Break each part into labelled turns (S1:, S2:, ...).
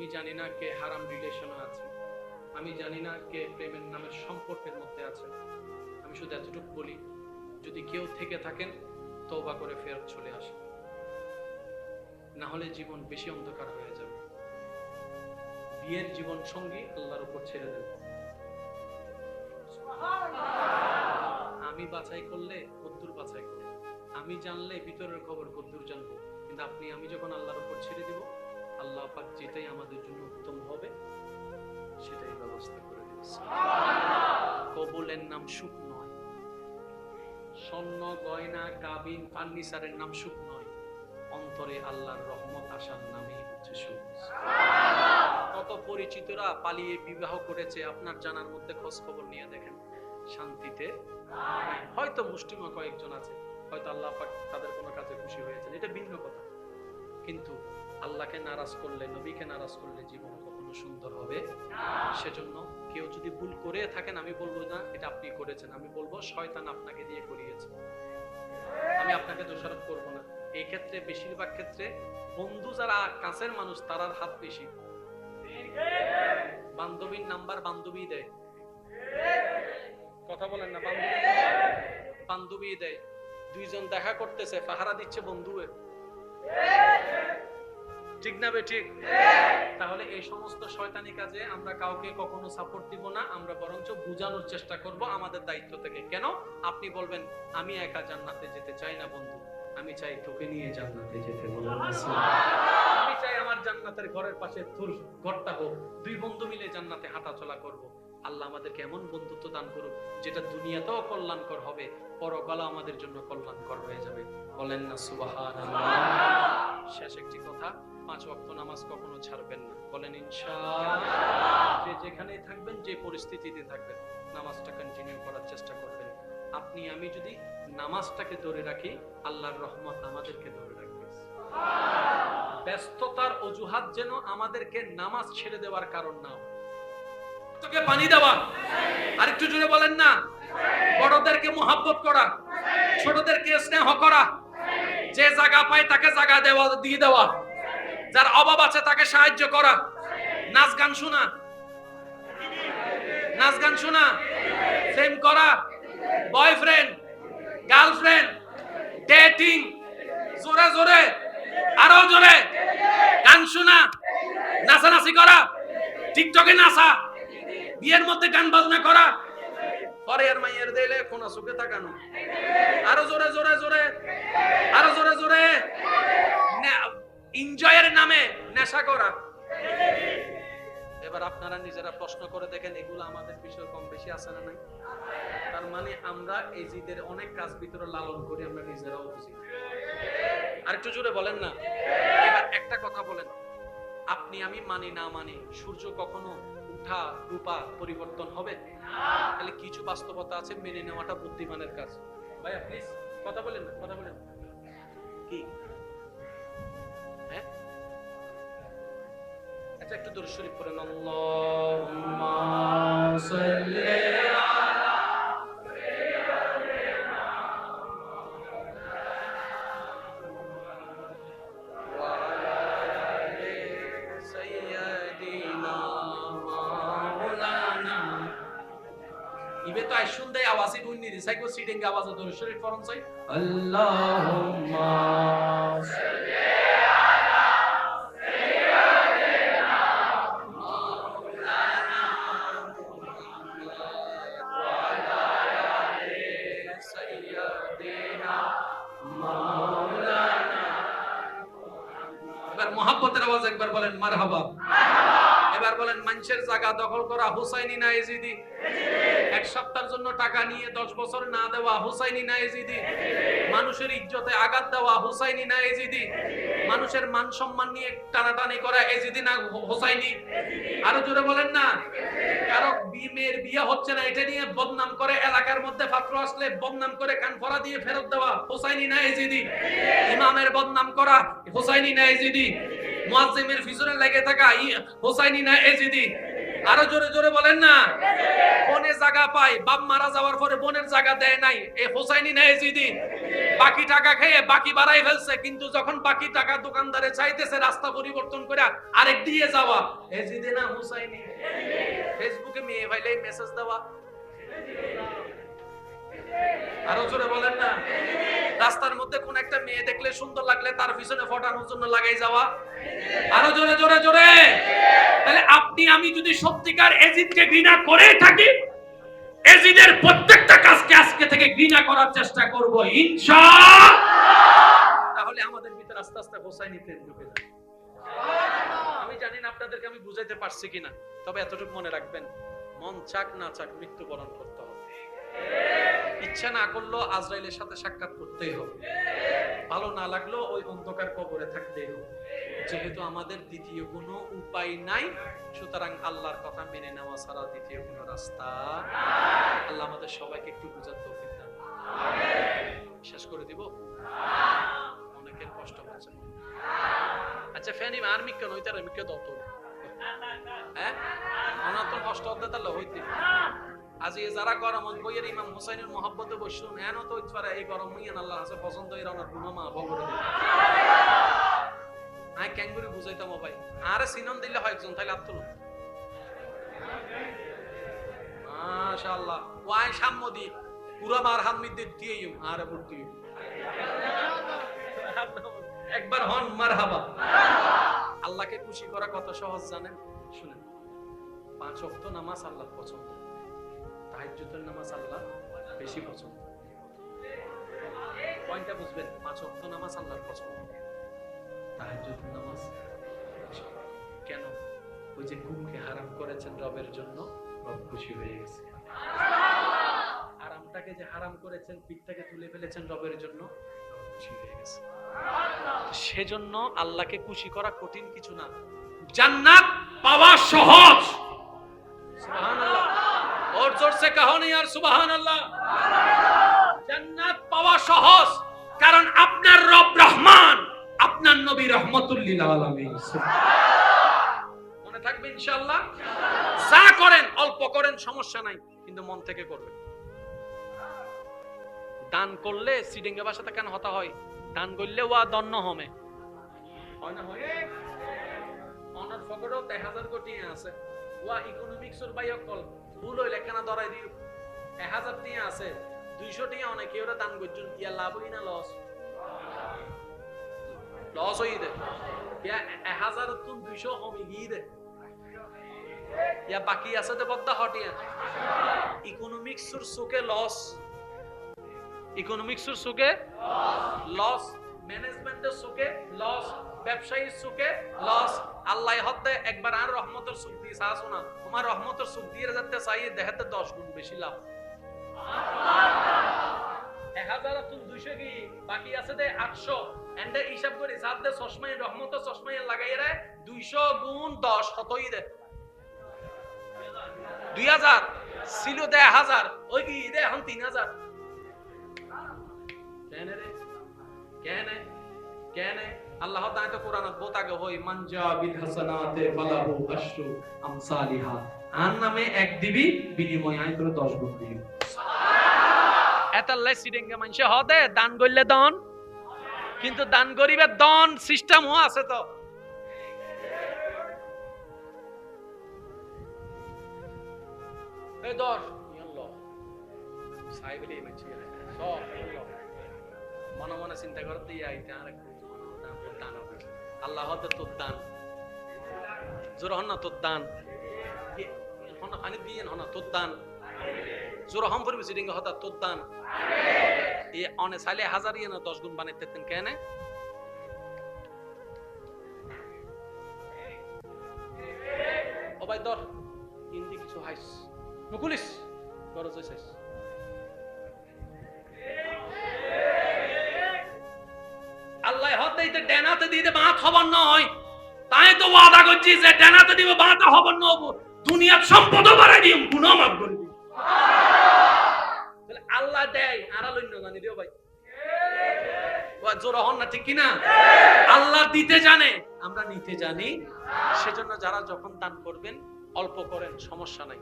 S1: আমি জানি না কে হারাম রিলেশনে আছে, আমি জানি না কে প্রেমের নামের সম্পর্কের মধ্যে আছে। আমি শুধু এতটুকু বলি, যদি কেউ থেকে থাকেন তওবা করে ফেরত চলে আসেন, না হলে জীবন বেশি অন্ধকার হয়ে যাবে। বিয়ের জীবন সঙ্গী আল্লাহর উপর ছেড়ে দেব। আমি বাছাই করলে কদ্দুর বাছাই করব, আমি জানলে ভিতরের খবর কদ্দুর জানবো, কিন্তু আপনি আমি যখন আল্লাহর উপর ছেড়ে দিব, আল্লাহ পাক যেটাই আমাদের জন্য উত্তম হবে সেটাই ব্যবস্থা করে দেবে। কবুলের নাম সুখ নয়, স্বর্ণ গয়না কাবিন ফার্নিচারের নাম সুখ নয়, অন্তরে আল্লাহর রহমত আসার নামই হচ্ছে সুখ। কত পরিচিতরা পালিয়ে বিবাহ করেছে, আপনার জানার মধ্যে খোঁজ খবর নিয়ে দেখেন, শান্তিতে। হয়তো মুষ্টিমা কয়েকজন আছে, হয়তো আল্লাহ পাক তাদের কোনো কাজে খুশি হয়েছেন, এটা ভিন্ন কথা, কিন্তু আল্লাহকে নারাজ করলে, নবীকে নারাজ করলে জীবন কখনো সুন্দর হবে না। সেজন্য কেউ যদি ভুল করে থাকেন, আমি বলবো না এটা আপনি করেছেন, আমি বলবো শয়তান আপনাকে দিয়ে করিয়েছে, আমি আপনাকে দোষারোপ করব না। এই ক্ষেত্রে বেশিরভাগ ক্ষেত্রে বন্ধু যারা কাছের মানুষ তারার হাত বেশি, বান্ধবীর নাম্বার বান্ধবী দেয়, কথা বলেন না, বান্ধবী দেয়, দুইজন দেখা করতেছে পাহারা দিচ্ছে বন্ধুয়ে, ঠিক না বে ঠিক? তাহলে এই সমস্ত শয়তানি কাজে আমরা কাউকে কখনো সাপোর্ট দিব না, আমরা বরঞ্চ বুঝানোর চেষ্টা করব আমাদের দায়িত্ব থেকে। কেন? আপনি বলবেন আমি একা জান্নাতে যেতে চাই না বন্ধু, আমি চাই তোকে নিয়ে জান্নাতে যেতে। আমি চাই আমার জান্নাতের ঘরের পাশে তোর ঘরটা হোক, দুই বন্ধু মিলে জান্নাতে হাঁটাচলা করব। আল্লাহ আমাদেরকে এমন বন্ধুত্ব দান করুক যেটা দুনিয়াতেও কল্যাণকর হবে, পরকালে আমাদের জন্য কল্যাণকর হয়ে যাবে। বলেন না সুবহানাল্লাহ। শেষ একটি কথা, 5 ওয়াক্ত নামাজ কখনো ছাড়বেন না, বলেন ইনশাআল্লাহ। যে যেখানেই থাকবেন, যে পরিস্থিতিতে থাকবেন, নামাজটা কন্টিনিউ করার চেষ্টা করবেন। আপনি আমি যদি নামাজটাকে ধরে রাখি, আল্লাহর রহমত আমাদেরকে ধরে রাখবে। ব্যস্ততার অজুহাত যেন আমাদেরকে নামাজ ছেড়ে দেওয়ার কারণ না হয়। তোকে পানি দেওয়া, আরেকটু জোরে বলেন না, বড়দেরকে মুহাব্বত করা, ছোটদেরকে স্নেহ করা, যে জায়গা পায় তাকে জায়গা দেওয়া, দিয়ে দেওয়া, যার অভাব আছে তাকে সাহায্য করা, নাচ গান শোনা, নাচ গান শোনা, প্রেম করা, বয়ফ্রেন্ড গার্লফ্রেন্ড, ডেটিং, জোরে জোরে, আরো জোরে, গান শোনা, নাচানাচি করা, টিকটকে নাচা, বিয়ের মধ্যে গান বাজনা করা, পরে আর মাইয়ের দিলে কোন চোখে তাকানো, আরো জোরে জোরে জোরে, আরো জোরে জোরে, এনজয়ের নামে নেশা করা। এবার আপনারা নিজেরা প্রশ্ন করে দেখেন, এগুলো আমাদের বিষয় কম বেশি আছে না নাই? তার মানে আমরা এই জিদের অনেক কাজ ভিতরে লালন করি, আমরা নিজেরাও বুঝি। আরেকটু জোরে বলেন না। এবার একটা কথা বলেন, আপনি আমি মানি না মানি, সূর্য কখনো উঠা রূপা পরিবর্তন হবে? তাহলে কিছু বাস্তবতা আছে, মেনে নেওয়াটা বুদ্ধিমানের কাজ। ভাইয়া প্লিজ কথা বলেন না, কথা বলেন কি? হ্যাঁ, আচ্ছা একটু দরুদ শরীফ পড়েন। আল্লাহুম্মা সাল্লি আলা ওয়া আলা আলি সাইয়্যিদিনা মাওলানা। ইবে তো আইসুন দেয় আওয়াজই বুঝনি রে, সাইকো সিডিং আওয়াজে দরুদ শরীফ পড়ন চাই। আল্লাহুম্মা সাল্লি মোহাব্বতের আওয়াজ একবার বলেন মারহাবা। এবার বলেন, মানুষের জায়গা দখল করা হুসাইনি না এজিদি? এক সপ্তাহের জন্য টাকা নিয়ে 10 বছর না দেওয়া হুসাইনি না এজিদি? মানুষের ইজ্জতে আঘাত দেওয়া হুসাইনি না এজিদি? মানুষের মান সম্মান নিয়ে টানাটানি করা এজিদি না হুসাইনি? আরো জোরে বলেন না। কারো মেয়ের বিয়ে হচ্ছে না এটা নিয়ে বদনাম করে, এলাকার মধ্যে পাত্র আসলে বদনাম করে কান ফড়া দিয়ে ফেরত দেওয়া হুসাইনি না এজিদি? ইমামের বদনাম করা হুসাইনি না এজিদি? মুয়াজ্জিমের পিছনে লেগে থাকা হুসাইনি না এজিদি? আরো জোরে জোরে বলেন না। বনে জায়গা পাই, বাপ মারা যাওয়ার পরে বোনের জায়গা দেয় নাই, এই হোসাইনি না এজিদি বাকি টাকা খেয়ে বাকি বাড়াই ফেলছে, কিন্তু যখন বাকি টাকা দোকানদারে চাইতেছে রাস্তা পরিবর্তন করে আরেক দিয়ে যাওয়া, এজিদি না হোসাইনি? ফেসবুকে মেয়ে ভাইলে মেসেজ দেওয়া, আরো জোরে বলেন না। রাস্তার মধ্যে কোন একটা মেয়ে দেখলে সুন্দর লাগলে তার পিছনে ফটানোর জন্য লাগাই যাওয়া, আরো জোরে জোরে জোরে। তাহলে আপনি আমি যদি সত্যিকার এজিদকে ঘৃণা করে থাকি, এজিদের প্রত্যেকটা কাজকে আজকে থেকে ঘৃণা করার চেষ্টা করব ইনশাআল্লাহ, তাহলে আমাদের ভিতরে আস্তে আস্তে হোসাইনি প্রেম ঢুকে যাবে। আমি জানি না আপনাদেরকে আমি বুঝাইতে পারছি কিনা, তবে এতটুকু মনে রাখবেন, মন চাক না চাক মৃত্যুবরণ করতে হবে। ইচ্ছা না করলেও আজরাইলের সাথে সাক্ষাৎ করতেই হবে, ভালো না লাগলেও ওই অন্ধকার কবরে থাকতেই হবে। যেহেতু আমাদের দ্বিতীয় কোনো উপায় নাই, সুতরাং আল্লাহর কথা মেনে নেওয়া ছাড়া দ্বিতীয় কোনো রাস্তা। আল্লাহ আমাদের সবাইকে একটু বুঝার তৌফিক দান। শেষ করে দিব, অনেকের কষ্ট হচ্ছে। আচ্ছা ফেনি আর্মি কেন হইতে আর মিকে দাও তো, হ্যাঁ অনাতন কষ্ট হতে তাহলে হইতে আজ এই যারা গরম বইয়ের ইমাম হুসাইনের মহব্বতে বসুন, এন তো ইতফারে এই গরম হইয়ান আল্লাহ হাসে পছন্দ এর ওনার গুনামা বগরে দিন। আই ক্যাঙ্গুরি বুঝাইতাম ভাই, আরে সিনন দিলে হয় একজন তাইলে আত্মল মাশাআল্লাহ। ওয়াই সাম্মদি পুরা মার হামিদ দিয়েইম আরে বলতি একবার হন মারহাবা। আল্লাহকে খুশি করা কত সহজ জানেন? শুনেন, 5 ওয়াক্ত নামাজ আল্লাহ পছন্দ, তাহাজ্জুদের নামাজ আল্লাহ বেশি পছন্দ। পয়েন্টটা বুঝবেন, 5 ওয়াক্ত নামাজ আল্লাহর পছন্দ, তাহাজ্জুদের নামাজ কেন? ওই যে ঘুমকে হারাম করেছেন রবের জন্য, রব খুশি হয়ে গেছে। আরামটাকে যে হারাম করেছেন, পিঠটাকে তুলে ফেলেছেন রবের জন্য, রব খুশি হয়ে গেছে। সেজন্য আল্লাহকে খুশি করা কঠিন কিছু না, জান্নাত পাওয়া সহজ। সুবহানাল্লাহ, और जोर से कहो नहीं यार सुबहान अल्लाह। জান্নাত পাওয়া সহজ, কারণ আপনার রব রহমান, আপনার নবী রহমাতুল লিল আলামিন। মনে থাকবে ইনশাআল্লাহ। যা করেন অল্প করেন, সমস্যা নাই, কিন্তু মন থেকে করবেন। দান করলে সিডিঙ্গা ভাষাতে কেন হতা হয়? দান করলে ওয়া দন্ন হমে হয় না, হয় অনার ফকরও 1000 কোটি আছে, ওয়া ইকোনমিক্সের বাইও কল ভুল হইলে কেন ধরাই দিও। 1000 টিয়া আছে, 200 টিয়া অনেকে ওরা দান করছেন, ইয়া লাভ হই না লস? লস হই দে ইয়া 1000 তুন 200 কমে গিয়ে দে, ইয়া বাকি আছে তে বদ্দা হটিয়া। ইকোনমিক্সের সুকে লস, ইকোনমিক্সের সুকে লস, ম্যানেজমেন্টের সুকে লস, ব্যবসায়ীর সুকে লস। আল্লাহ হতে একবার আর রহমতের সুখ দিয়ে আসো না, তোমার রহমতের সুখ দিয়ে যাতে চাই দেখাতে 10 গুণ বেশি লাভ। 1000 তুন 200 কি বাকি আছে দে 800, এন্ড হিসাব করে সাত দে চশমায় রহমতের চশমায় লাগাই রে 200 গুণ 10 কতই দে 2000 ছিল দে 1000, ওই কি দে এখন 3000। কেন রে কেন কেন? আল্লাহ তাআলা তো কোরআনত বোতাগে হই মানজা বিল হাসানাতে ফালাহু আশরু আমসালিহা, আর নামে এক দিবি বিনিময় আই করে 10 গুণ দিবি। সুবহানাল্লাহ। এতাল্লাই সিডিঙ্গা মানুষে হদে দান করলে দন, কিন্তু দান গরিবের দন সিস্টেমও আছে তো। এই দর আল্লাহ সাইবলি মাছি সব মনে মনে চিন্তা করতে আইতে আর দান হবে। আল্লাহ হতে তোর দান জোর হন না, তোর দান হন পানি দিয়ে হন তোর দান জোর হম পরিবে সিডিং হতা তোর দান এ অনে সাইলে 1000 ইয়ে না 10 গুণ বানাইতে তেন কেন? ও ভাই দর হিন্দি কিছু হাইস মুকুলিস গরজ হইছিস। আল্লাহ হতেইতে ডানাতে দিতে বাত খবর নয়, তাই তো ওয়াদা করছি যে ডানাতে দিব বাত খবর নব, দুনিয়ার সম্পদ বাড়াই দিম, গুনাহ মাফ করে দিম। তাহলে আল্লাহ দেয় আর লইন্য জানি দিও ভাই, ওয়া জোর হন না ঠিক কি না? আল্লাহ দিতে জানে, আমরা নিতে জানি। সেজন্য যারা যখন দান করবেন অল্প করেন, সমস্যা নাই,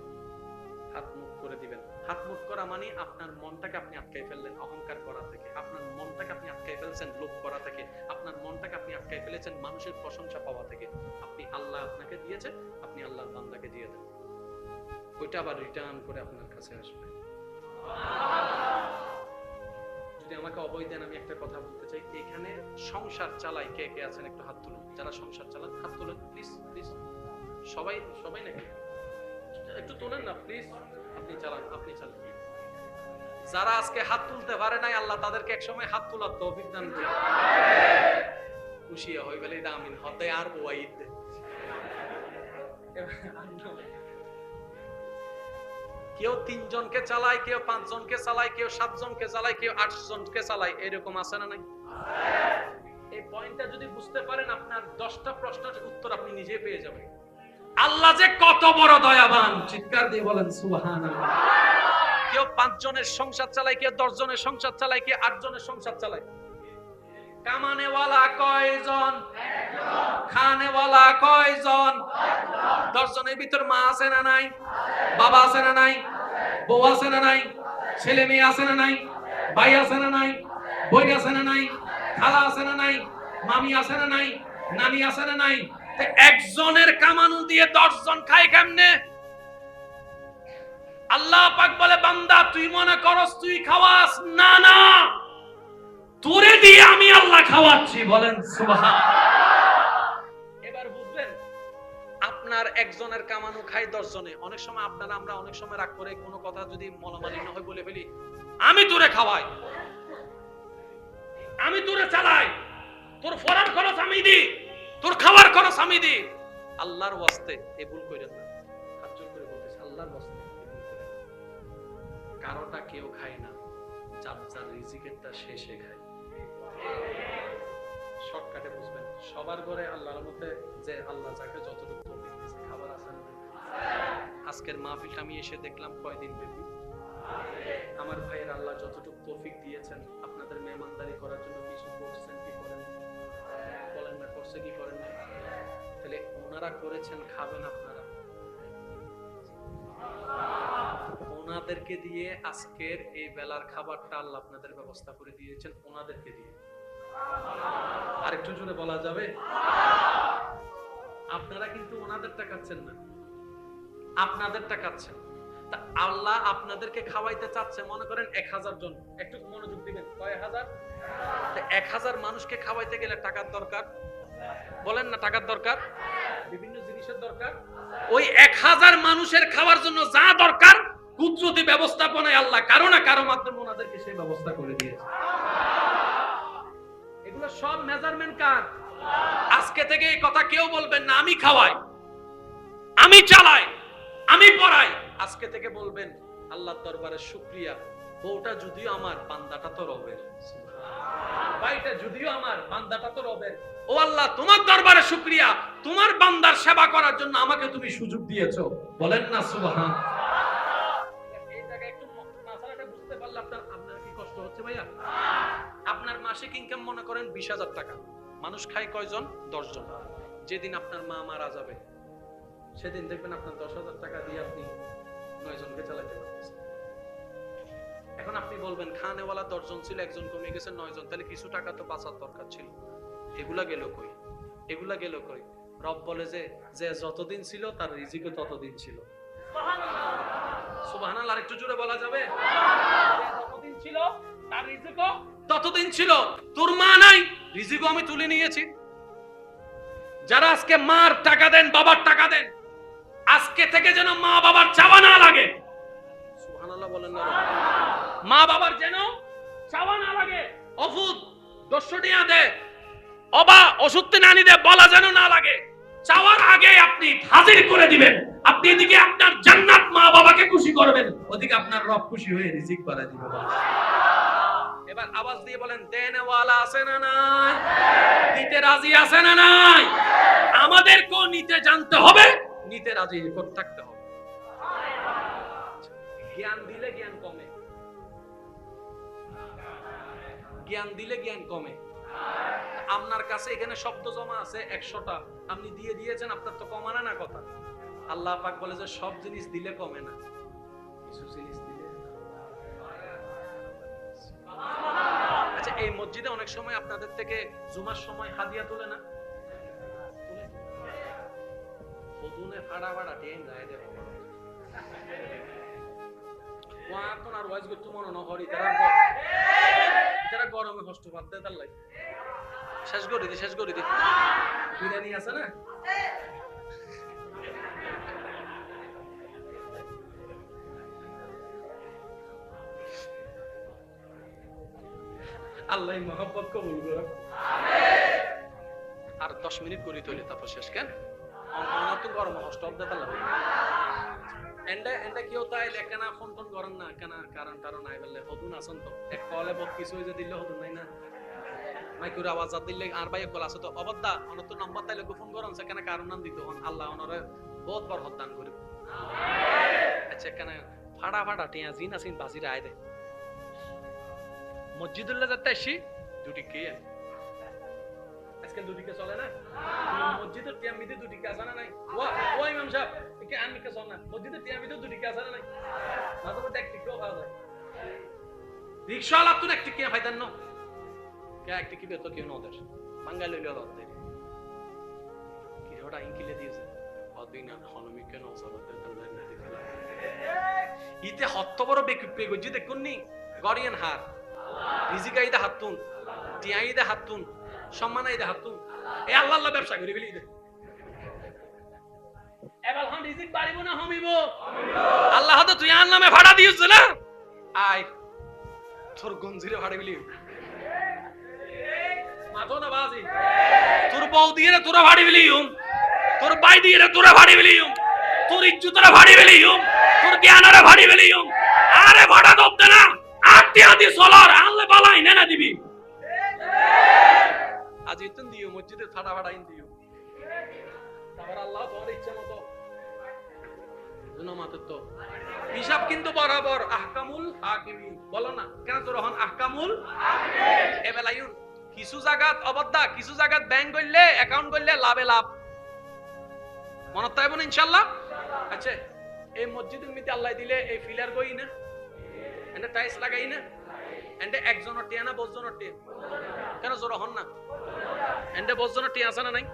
S1: হাত মুখ করে দিবেন। হাত মুখ করা মানে আপনার মনটাকে আপনি আটকাই ফেললেন অহংকার করা থেকে, আপনার মনটাকে আপনি আটকাই ফেলছেন লোভ করা থেকে, আপনার মনটাকে আপনি আটকাই ফেলেছেন মানুষের প্রশংসা পাওয়া থেকে। আপনি আল্লাহ আপনাকে দিয়েছে, আপনি আল্লাহর বান্দাকে দিয়ে দেন, ওইটা আবার রিটার্ন করে আপনার কাছে আসবে। যদি আমাকে অবৈ দেন, আমি একটা কথা বলতে চাই। এখানে সংসার চালাই কে কে আছেন একটু হাত তুলুন। যারা সংসার চালান হাত তুলেন প্লিজ, প্লিজ। সবাই সবাই নাকি? একটু তোলেন না প্লিজ। আপনি চালান, আপনি চালান। যারা আজকে হাত তুলতে পারে নাই, আল্লাহ তাদেরকে একসময় হাত তোলার তৌফিক দান করুন। খুশি হয়ে গেলে আমিন হতে আর ওয়াইদ। কেউ 3 জনকে চালায়, কেউ 5 জনকে চালায়, কেউ 7 জনকে চালায়, কেউ 8 জনকে চালায়, এরকম আছে না নাই? এই পয়েন্টটা যদি বুঝতে পারেন, আপনার 10টা প্রশ্নের উত্তর আপনি নিজেই পেয়ে যাবেন। আল্লাহ যে কত বড় দয়াবান, চিৎকার দিয়ে বলেন সুবহানাল্লাহ। কেউ 5 জনের সংসার চালায়, কেউ 10 জনের সংসার চালায়, কেউ 8 জনের সংসার চালায়। কামানেওয়ালা কয়জন? খানেওয়ালা কয়জন? 10 জনের ভিতর মা আছে না নাই? বাবা আছে না নাই? বউ আছে না নাই? ছেলে মেয়ে আছে না নাই? ভাই আছে না নাই? বোন আছে না নাই? খালা আছে না নাই? মামি আছে না নাই? নানি আছে না নাই? একজনের কামানো দিয়ে 10 জন খায় কেমনে? আল্লাহ পাক বলে, বান্দা তুই মনে করস তুই খাওয়াস, না না, তোরে দিয়ে আমি আল্লাহ খাওয়াচ্ছি। বলেন সুবহানাল্লাহ। এবার বুঝবেন, আপনার একজনের কামানো খাই 10 জনে। অনেক সময় আপনারা আমরা অনেক সময় রাগ করে কোনো কথা যদি মনোমালিন্য হয় বলে ফেলি, আমি তোরে খাওয়াই, আমি তোরে চালাই, তোর ফরার খরচ আমি দিই, তোর খাওয়ার খরচ আমি দিই। আল্লাহর ওয়াস্তে এই ভুল কইরেন না। হাত জোড় করে বলতেছি, আল্লাহর ওয়াস্তে এই ভুল কইরেন না। কারোটা কেউ খায় না, যার যার রিজিকেরটা শেষে খায়। শর্টকাটে বুঝবেন, সবার ঘরে আল্লাহর মধ্যে যে আল্লাহ যাকে যতটুকু তৌফিক দিয়েছে খাবার আছে না। আজকের মাহফিলটা আমি এসে দেখলাম কয়দিন ব্যাপী। আমার ভাইয়ের আল্লাহ যতটুকু তৌফিক দিয়েছেন, আপনাদের মেহমানদারি করার জন্য কিছু করছেন কি করেন? বলেন না, করছে কি করেন না? তাহলে ওনারা করেছেন, খাবেন আপনারা। ওনাদেরকে দিয়ে আজকের এই বেলার খাবারটা আল্লাহ আপনাদের ব্যবস্থা করে দিয়েছেন, ওনাদেরকে দিয়ে। আরেকটু জোরে বলা যাবে? আপনারা কিন্তু ওনাদেরটা খাচ্ছেন না, আপনাদেরটা খাচ্ছেন। তা আল্লাহ আপনাদেরকে খাওয়াইতে চাচ্ছে, মনে করেন 1000 জন। একটু মনোযোগ দিবেন, কয় হাজার? 1000 মানুষকে খাওয়াইতে গেলে টাকার দরকার, বলেন না টাকার দরকার, বিভিন্ন জিনিসের দরকার। ওই 1000 মানুষের খাওয়ার জন্য যা দরকার কুদরতি ব্যবস্থাপনায় আল্লাহ কারো না কারো মাধ্যমে ওনাদেরকে সেই ব্যবস্থা করে দিয়েছে। এগুলো সব মেজারমেন্ট কার? আজকে থেকে এই কথা কেউ বলবেন না আমি খাওয়াই, আমি চালাই, আমি পড়াই। আজকে থেকে বলবেন আল্লাহর দরবারে শুকরিয়া, বউটা যদিও আমার, বান্দাটা তো রবের। ভাইটা যদিও আমার, বান্দাটা তো রবের। ও আল্লাহ, তোমার দরবারে শুকরিয়া, তোমার বান্দার সেবা করার জন্য আমাকে তুমি সুযোগ দিয়েছো। বলেন না সুবহানাল্লাহ। এই জায়গায় একটু মাসালাটা বুঝতে পারলে আপনার কি কষ্ট হচ্ছে ভাইয়া? আপনার মাসিক ইনকাম মনে করেন 20,000 টাকা। মানুষ খায় কয়জন? 10 জন। যেদিন আপনার মা মারা যাবে সেদিন দেখবেন আপনার 10,000 টাকা দিয়ে আপনি 9 জনকে চালাতে পারতেছেন। এখন আপনি বলবেন খানেওয়ালা 10 জন ছিল, একজন কমে গেছে 9 জন, তাহলে কিছু টাকা তো বাঁচার দরকার ছিল। এগুলা গেল কই? এগুলা গেল কই? রব বলে যে যতদিন ছিল তার রিজিকও ততদিন ছিল। সুবহানাল্লাহ। আরেকটু জোরে বলা যাবে? যতদিন ছিল তার রিজিকও ততদিন ছিল। তোর মা নাই, রিজিকও আমি তুলে নিয়েছি। যারা আজকে মার টাকা দেন, বাবার টাকা দেন, আজকে থেকে যেন মা বাবার চাওয়া না লাগে। সুবহানাল্লাহ বলেন না? মা বাবার যেন চাওয়া না লাগে। ওষুধ 200 টাকা দে, অবা ওষুধ নানি দে, বলা যেন না লাগে। চাওয়ার আগে আপনি হাজির করে দিবেন। আপনি এদিকে আপনার জান্নাত মা বাবাকে খুশি করবেন, ওদিকে আপনার রব খুশি হয়ে রিজিক বাড়ায় দিবে। এবার আওয়াজ দিয়ে বলেন, দেনওয়ালা আছে না নাই? দিতে রাজি আছে না নাই? আমাদেরকেও নিতে জানতে হবে, নিতে রাজি থাকতে হবে। জ্ঞান দিলে জ্ঞান কমে, জ্ঞান দিলে জ্ঞান কমে। আপনার কাছে এখানে শব্দ জমা আছে 100টা, আপনি দিয়ে দিয়েছেন, আপনার তো কমানা না কথা। আল্লাহ পাক বলে যে সব জিনিস দিলে কমে না, কিছু জিনিস দিলে। আচ্ছা, এই মসজিদে অনেক সময় আপনাদের থেকে জুমার সময় হাদিয়া তোলে না? হদুনে ফাড়া ফাড়া টেন গায়ে দেব ওয়াতন আর ওয়াজ করতে মনে না হরি তারা গরমে কষ্ট পাতে তার লাগে শেষ করে দি বিরিয়ানি আছে না? আল্লাহ মহব্বত কবুল করুন। আর 10 মিনিট করি তৈরি, তারপর শেষ। কেন তো গরম কষ্ট হবে তার লাগে এন্ডা কেউ তাই লেখানা ফোন ফোন করেন না কেন? কারণ নাই বললে হদুন আসন তো এক কলে বহুত কিছু হয়ে দিলে হদুন নাই না মাইকুর আওয়াজ দিলে আর ভাই কল আছে তো অবদ্দা অনত নম্বর তাইলে ফোন করেন সেখানে কারণ নাম দিতে হন আল্লাহ ওনারে বহুত বড় হদান করিব। আচ্ছা কেন ফাড়া ফাড়া টিয়া জিন আসিন বাজির আয় দে মসজিদুল্লাহ যাতে আসি দুটি কে আজকাল দুটিকে চলে না? মসজিদের টিয়ামিতে দুটিকে আছে না নাই? ও ইমাম সাহেব একে আমি কে চলে না মসজিদের টিয়ামিতে দুটিকে আছে না নাই? মাঝে মধ্যে একটি কেউ খাওয়া যায় রিক্সাওয়ালা তো একটি কে ফাইদান না কে একটি কি বেতো কেউ না ওদের বাঙ্গাল লইলে ওদের কি ওটা ইনকিলে দিয়েছে অদিন হনমি কেন সরতে তাল্লাহ না দিলা ইতে হত্ত বড় বেকুপে গজি দেখুন নি গরিয়ান হার রিজিকাইদা হাতুন টিয়াইদা হাতুন সম্মানাইদা হাতুন এ আল্লাহ আল্লাহ ব্যবসা করে ফেলি দে এবাল হন রিজিক বাড়িব না হমিব আল্লাহ তো তুই আন নামে ভাড়া দিয়েছ না আয় তোর গঞ্জিরে ভাড়া ফেলি মাথো না বাজি তোর বউ দিয়ে তোরা ভাড়ি ফেলিউম তোর বাই দিয়ে তোরা ভাড়ি ফেলিউম তোর ইজ্জতরা ভাড়ি ফেলিউম তোর জ্ঞানরা ভাড়ি ফেলিউম আরে ভাড়া দব না আটটি আদি সলার আনলে বালাই না দিবি আজ ইতুন দিও মসজিদে ফাড়া ফাড়া ইন দিও তারপর আল্লাহ তোমার ইচ্ছা মতো জুনা মাত্র তো হিসাব কিন্তু বরাবর আহকামুল হাকিমিন বলো না কেন তোর হন আহকামুল হাকিমিন এবেলায়ুন কিছু জায়গাত অবদ্দা কিছু জায়গাত ব্যাংক করলে অ্যাকাউন্ট করলে লাভে লাভ মনত থাকবে না ইনশাআল্লাহ। আচ্ছা এই মসজিদের মিতে আল্লাহ দিলে এই ফিলার গই না এন্ড টাইলস লাগাই না এন্ড একজনের টিয়া না 10 জনের টিয়া কেন জোর হন না এন্ড 10 জনের টিয়া আছে না নাই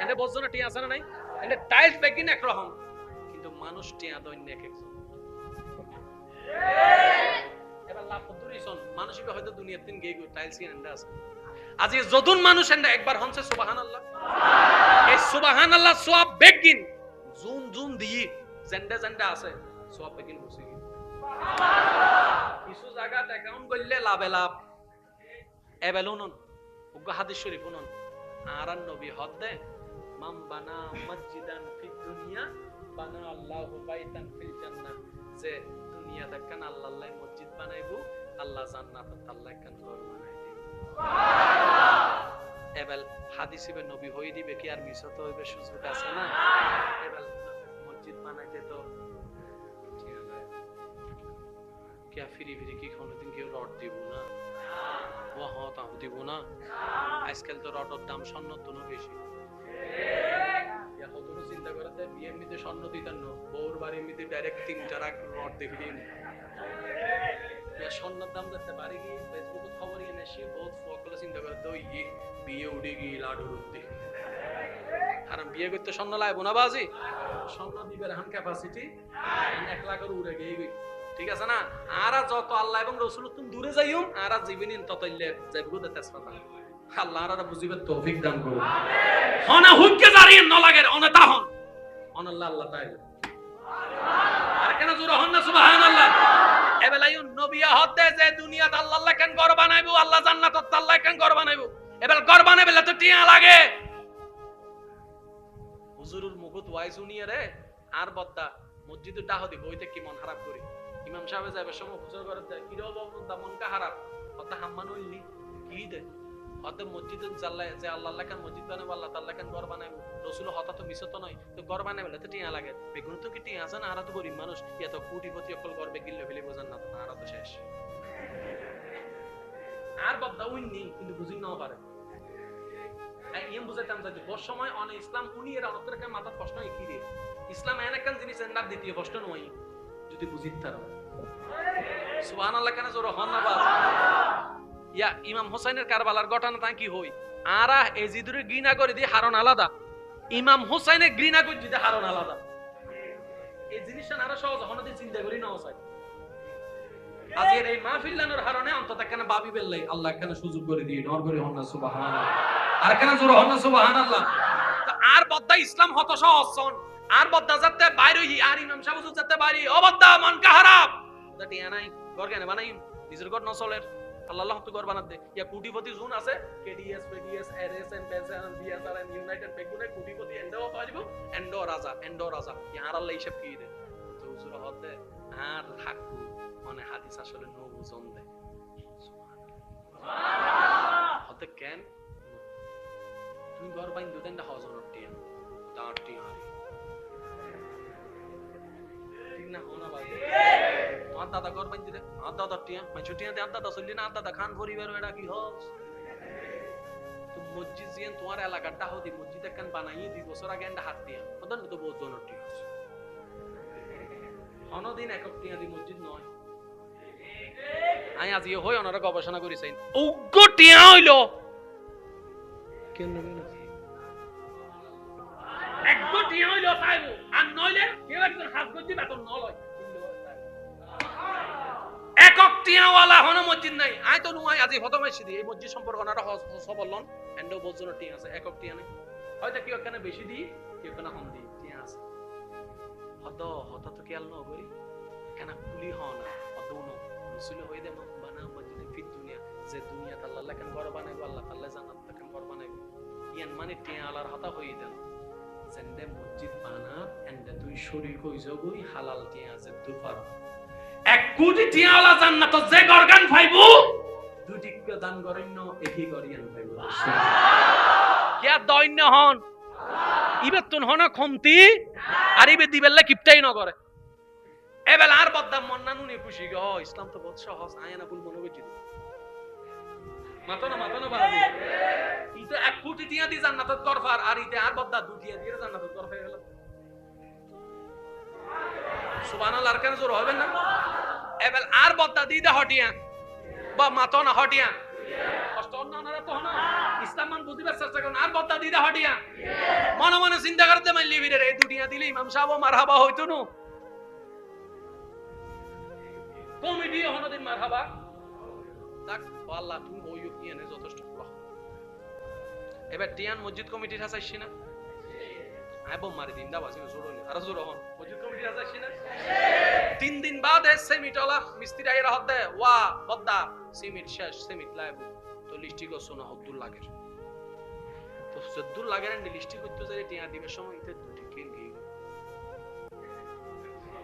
S1: এন্ড 10 জনের টিয়া আছে না নাই এন্ড টাইলস বেকিন একরকম কিন্তু মানুষ টিয়া দৈন্য এক একজন এবার লাভ কতরিছন মানসিক হয়তো দুনিয়ার তিন গেই টাইলস এন্ড আছে আজি যদুন মানুষ এন্ড একবার হনছে সুবহানাল্লাহ এই সুবহানাল্লাহ সওয়াব বেকিন জুম দি জেন্ডা আছে সওয়াব বেকিন বসে কিছু জায়গাত অ্যাকাউন্ট করলে লাভে লাভ এবেলুনন উগ্র হাদিস শরীফ উনন আর নবী হদে মাম বানা মসজিদান ফিদ দুনিয়া বানা আল্লাহু বাইতান ফিল জান্নাহ যে দুনিয়া দেখেন আল্লাহ মসজিদ বানাইবো আল্লাহ জান্নাতত আল্লাহ কান ঘর বানাই দিব সুবহানাল্লাহ এবেল হাদিসে নবী হই দিবে কি আর মিছত হইবে সুযোগ আছে না? এবেল মসজিদ বানাইতে তো क्या ফিরি কি কোনদিন কেউ রড দিব না ও হতাম দিব না আজকাল তো রডের দাম স্বর্ণের তুলনায় বেশি ইয়া হতর চিন্তা করতে বিয়ের মধ্যে স্বর্ণ দিতেন না বউর বাড়ির মধ্যে ডাইরেক্ট 3-4 লাখ রড দেখি দিন ইয়া স্বর্ণের দাম দেখতে বাড়ি গিয়ে ফেসবুকে খবর এনে সে বহুত ফকলে চিন্তা করতে ওই বিয়ে উড়ে গিয়ে লাডু উঠতে কারণ বিয়ে করতে স্বর্ণ লাগবে না বাজি স্বর্ণ দিবে রান ক্যাপাসিটি 1 লাখের উড়ে গিয়ে ঠিক আছে না? আর যত আল্লাহ এবং রাসূল তুমি দূরে যাইও আর জীবনিন ততইলে যাইবো তেজপাতা আল্লাহ আর বুঝিবে তৌফিক দান করুন আমিন হনা হুক্কে জারিয়ে ন লাগে অনতা হন অনাল্লাহ আল্লাহ তাআলা সুবহানাল্লাহ আর কেন জোর হন না সুবহানাল্লাহ এবেলায়ুন নবিয়া হতে যে দুনিয়াত আল্লাহ কেন ঘর বানাইবো আল্লাহ জান্নাতত আল্লাহ কেন ঘর বানাইবো এবেল ঘর বানাইবেলে তো টিয়া লাগে হুজুরুর মুকুত ওয়াইজুনিয়া রে আর বদ্দা মসজিদে ডাহদি বইতে কি মন খারাপ করি ইমাম সাহেব যাবে সময় হুজুর করে দেয় কি রে বাবু মন কা খারাপ কথা হাম্মান হইলি কি দে হতে মসজিদে জাল্লা যে আল্লাহ কেন মসজিদ বানাইবো আল্লাহ তাআলা কেন ঘর বানাইবো রাসূল হতা তো মিছত নয় তো ঘর বানাইবেলে তো টিয়া লাগে বেগুন তো কি টিয়া আছে না আর তো গরিব মানুষ এত কোটিপতি অকল ঘর বেগিলে ফেলে বোঝান না আর তো শেষ আর বদ্দা উইনি কিন্তু বুঝি না পারে এই বুঝাইতাম যে বড় সময় অন ইসলাম উনি এর অন্তরকে মাথা প্রশ্ন কি রে ইসলাম এনে আর দ্বিতীয় প্রশ্ন নয় যদি বুঝিত তারা সুবহানাল্লাহ কেন জোর হন না বাস ইয়া ইমাম হোসেনের কারবালার ঘটনা তা কি হই আরা এজিদুরে ঘৃণা করে দিয়ে হারন আলাদা ইমাম হোসেনের ঘৃণা করে দিতে হারন আলাদা এই জিনিসটা আরো সহজ হনদি চিন্তা করি না চাই আজকের এই মাহফিলানোর হারনে অন্তত কেন বাবি বেল্লাই আল্লাহ কেন সুযোগ করে দিয়ে নর করে হন না সুবহানাল্লাহ আর কেন জোর হন না সুবহানাল্লাহ তো আর বদ্দা ইসলাম হত সহজ আর বদ্দা যাতে বাইরে আর ইমাম সাহেব যাতে বাইরে অবদ্দা মন কা খারাপ দাটি আনাই ঘর কেন বানাই নিজের ঘর নচলের আল্লাহ তো ঘর বানাতে ইয়া কোটিপতি জুন আছে KDS PDS RS and pension BSR and united বেগুনে কোটিপতি এন্ডো পাইবো এন্ডো রাজা ইয়ার আল্লাহ হিসাব কি দে তো হুজুর হতে আর হক মানে হাদিস আসলে নো বুঝন দে সুবহানাল্লাহ হতে কেন তুই ঘর বাইন দুদেন দা হজন টিয়া দাঁড়টি আরে ঠিক না হোনা বাজে আর দাদা ঘর বাইন দিলে আর দাদা টিয়া মই ছুটিয়া দে আর দাদা চললি না আর দাদা খান পরিবার এটা কি হস তো মসজিদ জিয়ান তোমার এলাকাটা হদি মসজিদ একখান বানাই 2 বছর আগে এন্ড হাত দিয়া ওদন তো বহুত জনটি আছে অনদিন একক টিয়া দি মসজিদ নয় আই আজ ইয়ে হই ওনারা গবেষণা করিছেন উগ্র টিয়া হইলো কেন নেবে না একদম টিয়া হইলো পাইবো আর নইলে কেউ একজন হাত গদি বেতন নলয় একক টিয়াওয়ালা হন মসজিদ নাই আই তো নুয়াই আজি প্রথমে সিদি এই মসজিদ সম্পর্ক ওনারা সবলন এন্ড বলজন টিয়া আছে একক টিয়া নাই হয়তো কেউ এখানে বেশি দি কেউ এখানে কম দি টিয়া আছে হত তো কেয়াল ন করি কেন কুলি হন হদন রসুল হই দে বানা মসজিদ ফিত দুনিয়া যে দুনিয়া আল্লাহ কেন ঘর বানাইবো আল্লাহ আল্লাহ জান্নাত কেন ঘর বানাইবো ইয়ান মানে টিয়া আলার হতা হই দেন জেন্দে মসজিদ বানা এন্ড তুই শরীর কই জগই হালাল টিয়া আছে দুপার এক কোটি টিয়াওয়ালা জান্নাত যে গরগান পাইবো দুটি দান করেন একই করিয়ান পাইবো সুবহানাল্লাহ কিয়া দৈন্য হন ইবেতুন হন খমতি আর ইবে দিবেল্লা কিপটাই ন করে এবেল আর বদ্দাম মন্নানু নি খুশি গো ইসলাম তো বহুত সহজ আয়না ভুল মনে হইছে মাতো না বাড়ি ইতে এক কোটি টিয়া দি জান্নাতত করফার আর ইতে আর বদ্দা দুটিয়া দিয়ে জান্নাতত করফাই গেল সুবহানাল্লাহ আর কেন জোর হবে না এবেল আর বদ্দা দিদে হটিয়া বা মাতো না হটিয়া কষ্ট না না তো না ইসলাম মান বুঝিবার চেষ্টা করুন আর বদ্দা দিদে হটিয়া মনে মনে চিন্তা করতে মাইলি বিরে এই দুটিয়া দিলে ইমাম সাহেব মারহাবা হইতো না কমিটি হনদিন মারহাবা তাক আল্লাহ তুমি বইও কি এনে যথেষ্ট এবার টিয়ান মসজিদ কমিটির হাসাইছি না আইবো মারি দিন দাবাসি জোর হইলো আর জোর হন মসজিদ কমিটির হাসাইছি না 3 দিন বাদে সেমিটলা মিস্ত্রি আইরা হতে ওয়া বদ্দা সিমিট শেষ সিমিট লাইব তো লিস্টি গো সোনা আব্দুল লাগের তো আব্দুল লাগের এন্ড লিস্টি করতে যাই টিয়া দিবের সময় ইতে দুটি কিন গই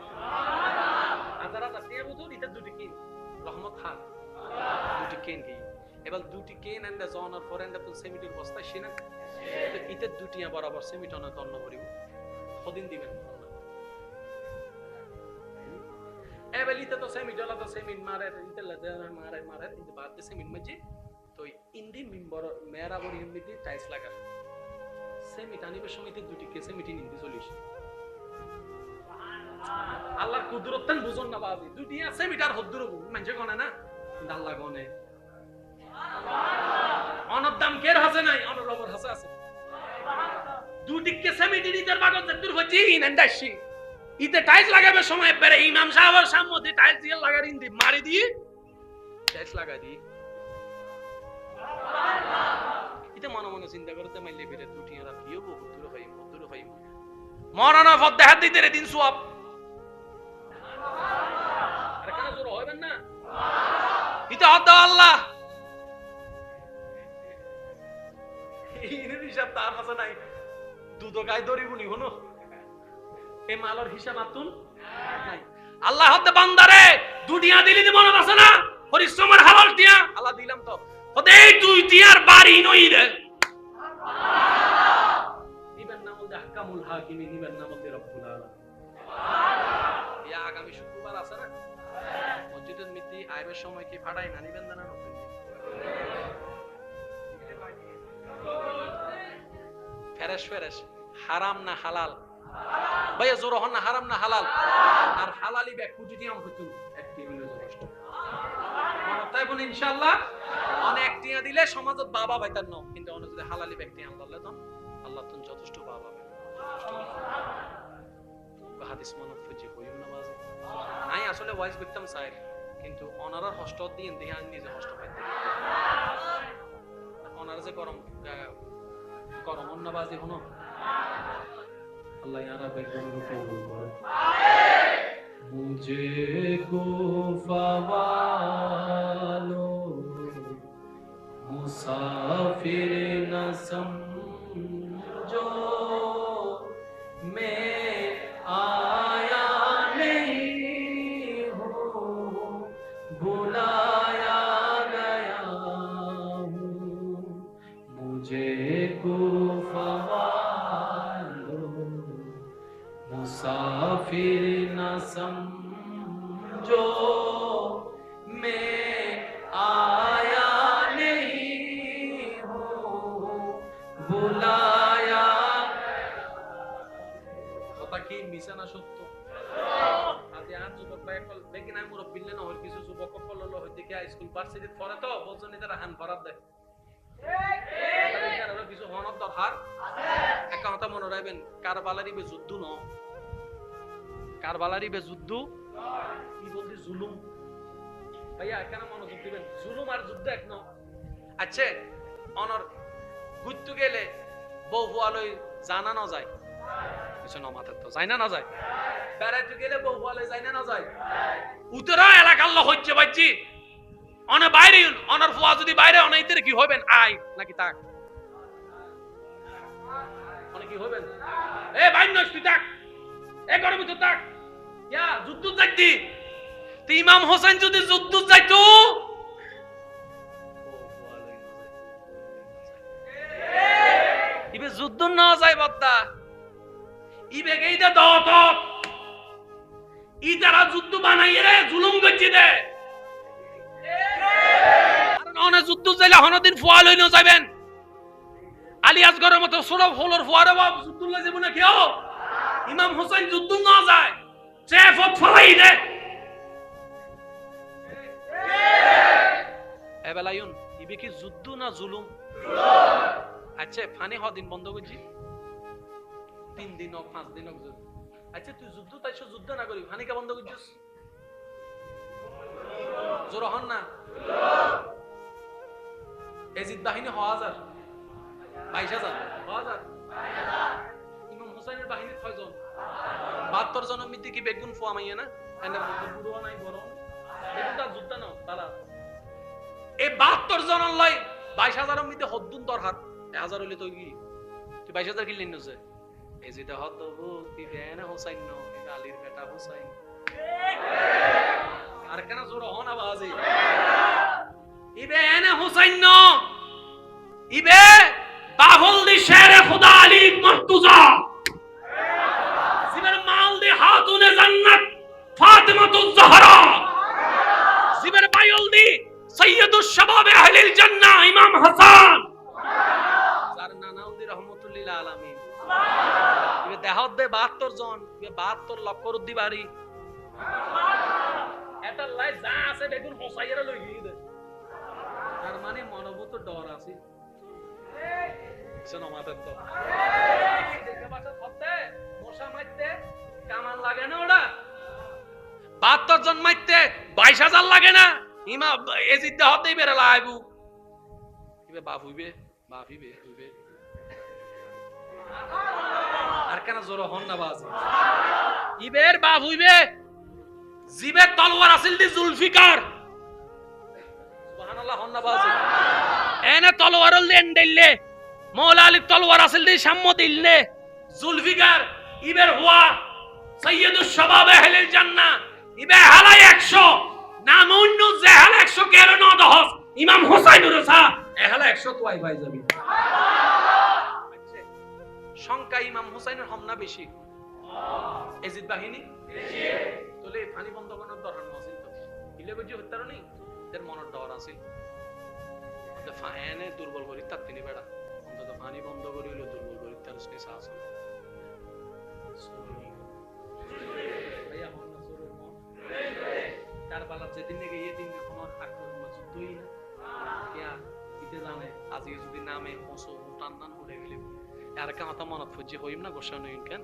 S1: সুবহানাল্লাহ আদারা টিয়া বুঝুন ইতে দুটি কিন রহমত খান দুটি কিন গই এবার দুটি কেন এন্ড জোনার ফর এন্ড তো সেমিটের বস্তা শিনা তো ইতে দুটিয়া বরাবর সেমিট অন তন্ন করিব কদিন দিবেন এবেলিতে তো সেমিটলা তো সেমিট মারে ইতে লাগে মারে ইতে বাদ দে সেমিট মাঝে তো ইন্দি মেম্বার মেরা বড় হিমবিটি টাইলস লাগা সেমিট আনিবে সময়তে দুটি কে সেমিটি নিতে চলিস সুবহানাল্লাহ আল্লাহর কুদরতন বুঝন না বাবি দুটিয়া সেমিট আর হদ্দুর মানছে কোনা না আল্লাহ গনে অনদাম কের হাসে নাই অনরবর হাসে আছে দুদিককে সেমিটি নিতের বাগত দূর হচ্ছি ইনন্দাশি ইতে টাইলস লাগাবে সময় পরে ইমাম সাহেবের সামনে টাইলস দিয়ে লাগাই দি মারি দি টাইলস লাগাই দি সুবহানাল্লাহ ইতে মনে মনে চিন্তা করতে মাইলে বেরে দুটি আর কি হবো দূর হই মরানা ফদ হাত দিতে রে দিন সওয়াব সুবহানাল্লাহ আর কেন জোর হইবেন না সুবহানাল্লাহ ইতে হদ আল্লাহ ইনি হিসাব তার কাছে নাই দুটো গায় দড়িবুনি হনো এই মালর হিসাব আতুন নাই আল্লাহ হতে বান্দারে দুনিয়া দিলি দি মনে আছে না পরিশ্রমের হালাল টিয়া আল্লাহ দিলাম তো ওদে তুই টিয়ার বাড়ি নই রে সুবহানাল্লাহ নিবেন নাম দে আহকামুল হাকিম নিবেন নাম দে রব্বুল আলামিন সুবহানাল্লাহ ইয়া আগামী শুক্রবার আছে না মসজিদের মিতি আইবের সময় কি ফাড়াই না নিবেন না নতুন ফেরেশ হারাম না হালাল হালাল ভাইয়া জোর হন না, হারাম না হালাল? আর হালালি ব্যাগ কুটি আম হইতো একটি হইলে যথেষ্ট। তাই বলে ইনশাআল্লাহ অনেক টিয়া দিলে সমাজত বাবা ভাইতার ন, কিন্তু অনেক যদি হালালি ব্যক্তি আল্লাহ তন আল্লাহ তন যথেষ্ট বাবা ভাই হাদিস মানব ফুজি হইম না বাজে নাই আসলে ওয়াইজ করতাম চাই, কিন্তু অনারার হস্ত দিয়ে দিয়ে আমি নিজে হস্ত পাইতাম। অনার যে গরম গরম অন্নবাজি হনো আল্লাহ ইয়ারা বেগম কবুল করে। মুঝে কুফাওয়ালো মুসাফির না समझो मैं आया नहीं हूँ बुलाया गया हूँ मुझे कुफावालो मुसाफिर न समझो मैं आया नहीं हूँ बुलाया। কথা কি মিছা না সত্য? আজ আজ যুবক ভাই কল দেখি না মুরব্বি না হল কিছু যুবক কল হলো হইতে কি স্কুল ভার্সিটি পড়ে তো বলছেন এরা হান ভরাত দেয় ঠিক ঠিক কিছু হনত দরকার আছে। একটা কথা মনে রাখবেন, কারবালারি বে যুদ্ধ ন, কারবালারি বে যুদ্ধ কি বলতে জুলুম। ভাইয়া এখানে মনোযোগ দিবেন, জুলুম আর যুদ্ধ এক ন। আচ্ছা অনর ঘুরতে গেলে বউ ফুয়ালই জানা না যায় কিছু নমাতে তো যায় না যায়, বেড়াইতে গেলে বউ ফুয়ালই যায় না যায়, উতরা এলাকার লোক হচ্ছে বাচ্চি অনে বাইরে অনার ফুয়া যদি বাইরে অনেইতে কি হইবেন আই নাকি তাক অনে কি হইবেন এ বাইন নষ্টি তাক এ গরম তো তাক ইয়া যুদ্ধ যাইতি তে ইমাম হোসেন যদি যুদ্ধ যাইতো ইবে যুদ্ধ না যায় বদ্দা ইবে গেইদা দত ইদারা যুদ্ধ বানাইয়ে রে জুলুম গচ্ছি দে কারণ অনে যুদ্ধ যাইলে হনদিন ফুয়া লই না যাবেন আলী আসগরের মতো ছোট ফলর ফুয়ারে বাপ যুদ্ধ লই যাব না কেউ ইমাম হোসেন যুদ্ধ না যায় চেফত ফলাই দে এবেলায়ুন ইবে কি যুদ্ধ না জুলুম? আচ্ছা ফানি হদিন বন্ধ করছি 3 দিন হোক 5 দিন হোক। আচ্ছা তুই যুদ্ধ তাইছো যুদ্ধ না করি ফানি কে বন্ধ করছিস? জোর হন না। এজিদ বাহিনী 1000 22000 1000 ইমাম হোসেনের বাহিনী কয়জন? 72 জনের মধ্যে কি বেগুন ফুয়া মাইয়া না এন্ড বুড়ো নাই বড় বেগুনটা যুদ্ধ না তারা এই 72 জনের লাই 22000 এর মধ্যে হদ্দুন দরকার 1000 হইলে তো কি তুই 22000 কিনলি নছে এই যেটা হদ্দ তুই দেন হোসেন নো এটা আলীর বেটা হোসেন আর কেন জোর হন আওয়াজে ইবে এনে হোসেন নো ইবে বাবুল দি শেরে খোদা আলী মুর্তজা জিবের মাল দি হাতুনে জান্নাত ফাতিমাতুজ জাহরা জিবের বাইল দি সৈয়দুশ শাবাবে আহলিল জান্নাহ ইমাম হাসান যার নানাউল দি রহমাতুল্লিল আলামিন সুবহানাল্লাহ ইবে দেহত দে 72 জন ইবে 72 লক্ষ রুদ্দি বাড়ি এটা লাই যা আছে বেগুন হোসাইরা লই গিয়ে দে তার মানে মনোভূত ডর আছে শোনো মাথার তো দেখে বাসা ধরতে মশা মারতে কামান লাগে না ওটা 72 জন মারতে 22000 লাগে না ইমা এজিদ হতেই বেরে লাইবু ইবে বাপ হইবে আর কেন জোর হন না বাজ ইবের বাপ হইবে জিবে তলোয়ার আছিল দি জুলফিকার সুবহানাল্লাহ হন না বাজ এনে তলোয়ারল দেন দিলে মৌলা আলী তলোয়ার আছিল দি সাম্য দিলনে জুলফিকার ইবের হুয়া সৈয়দুশ শাবাব আহলিল জান্নাহ ইবে হালাই 100 নাম অন্য যে হাল 100 কেন ন দহস ইমাম হোসাইনুর সা এহালা 100 তো আই ভাই যাবি সংখ্যা ইমাম হোসাইনের হমনা বেশি এজিদ বাহিনী বেশি তোলে পানি বন্ধ করার দরকার নছিল তো ইলে গজি হত্যার নেই এর মনের ডর আছে তো ফায়ানে দুর্বল করি তার তিনি বেড়া অন্তত পানি বন্ধ করিলো দুর্বল করি তার স্পেস আছে আজি যদি নামে হসু টান্নান হলে গেলে আর কামাতা মনত ফুজি হইম না গোসা নইন কেন।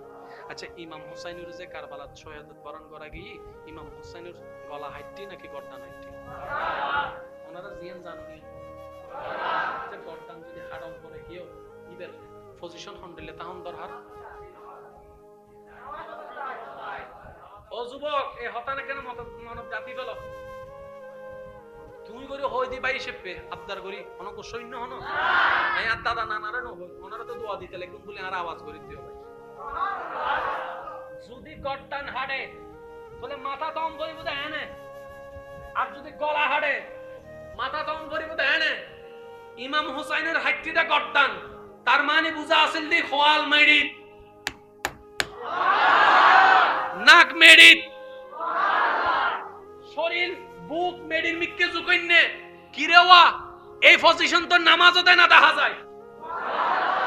S1: আচ্ছা ইমাম হুসাইনের যে কারবালাত শহাদাত বরণ করা গিয়ে ইমাম হুসাইনের গলা হাইটি নাকি গর্দান হাইটি? ওনারা জিয়ান জানুনি যে গর্দান যদি হাডম করে গিয়েও ইবের পজিশন হন্ডলে তাহন দরহার। ও যুবক এই হতানে কেন মানব জাতি ফেল তুমি করে হই দি ভাই হিসেবে আবদার করি অনক সৈন্য হন এই আর দাদা নানারে ন হই ওনারা তো দোয়া দিতে লাগবে বলে আর আওয়াজ করে দিও ভাই। যদি গর্দান হাড়ে তাহলে মাথা দম করিব তো এনে, আর যদি গলা হাড়ে মাথা দম করিব তো এনে। ইমাম হুসাইনের হাইটিটা গর্দান তার মানে বুঝা আছিল দি খোয়াল মেরিত নাক মেরিত শরীর বুক মেডির মিক্কে জুকইনে কিরেওয়া এই পজিশন তো নামাজতে না দেখা যায়।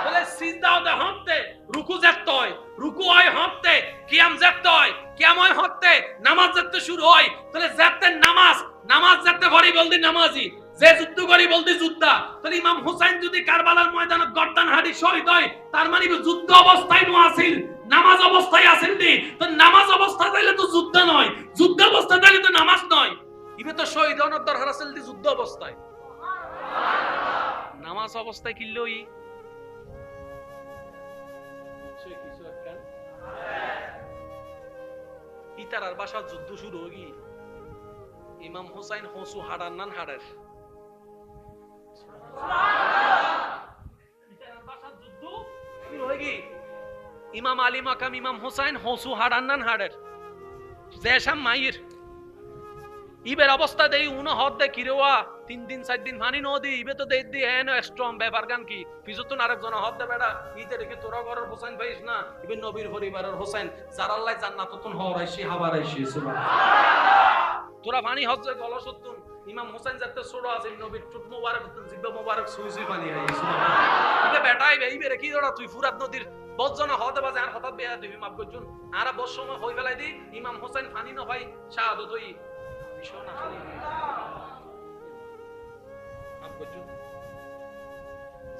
S1: বলে সিজদাও দে হতে রুকু যেতে হয়, রুকু হয় হতে, কিয়াম যেতে হয়, কিয়াম হয় হতে, নামাজ যেতে শুরু হয়। তাহলে যেতে নামাজ, নামাজ যেতে ভরি বলদি নামাজি, যে যুদ্ধ করি বলদি যোদ্ধা। তাহলে ইমাম হুসাইন যদি কারবালার ময়দানে গর্দান হাড়ি শহীদ হয় তার মানে যুদ্ধ অবস্থায় নো আছিল, নামাজ অবস্থায় আছেন দি। তো নামাজ অবস্থা তাইলে তো যুদ্ধ নয়, যুদ্ধ অবস্থা তাইলে তো নামাজ নয়। ইবে তো শহীদ হওয়ার দরকার আছিল দি যুদ্ধ অবস্থায়, নামাজ অবস্থায় কিল্লই কিছু একটা ইতারার বাসা যুদ্ধ শুরু হই। ইমাম হুসাইন হসু হাড়ার নান হাড়ের ইতারার বাসা যুদ্ধ শুরু হই। ইমাম আলী মাকাম ইমাম হুসাইন হসু হাড়ার নান হাড়ের জেসাম মাইর ইবের অবস্থা দেই উনো হদ দে কিরেওয়া 3 দিন 4 দিন পানি ন দি ইবে তো দেই দি এন স্ট্রং ব্যাপার গান কি পিছুতন আরেকজন হদ দে বেটা ইতে দেখি তোরা ঘরের হোসেন ভাইস না ইবে নবীর পরিবারের হোসেন যার আল্লাহ জান্নাতুন হরাইছি হাবারাইছি সুবহানাল্লাহ। তোরা পানি হদ যে গলসতুন ইমাম হোসেন যাতে ছোট আছে নবীর টুট মোবারক জিব্বা মোবারক সুই সুই পানি আই সুবহানাল্লাহ। ইবে বেটা ইবে রে কি দড়া তুই ফুরাত নদীর বজ্জনা হতে বাজে আর হঠাৎ বেয়া দিবি মাফ করছুন আর বস সময় হই ফেলাই দি ইমাম হোসেন পানি ন ভাই শাহাদত হই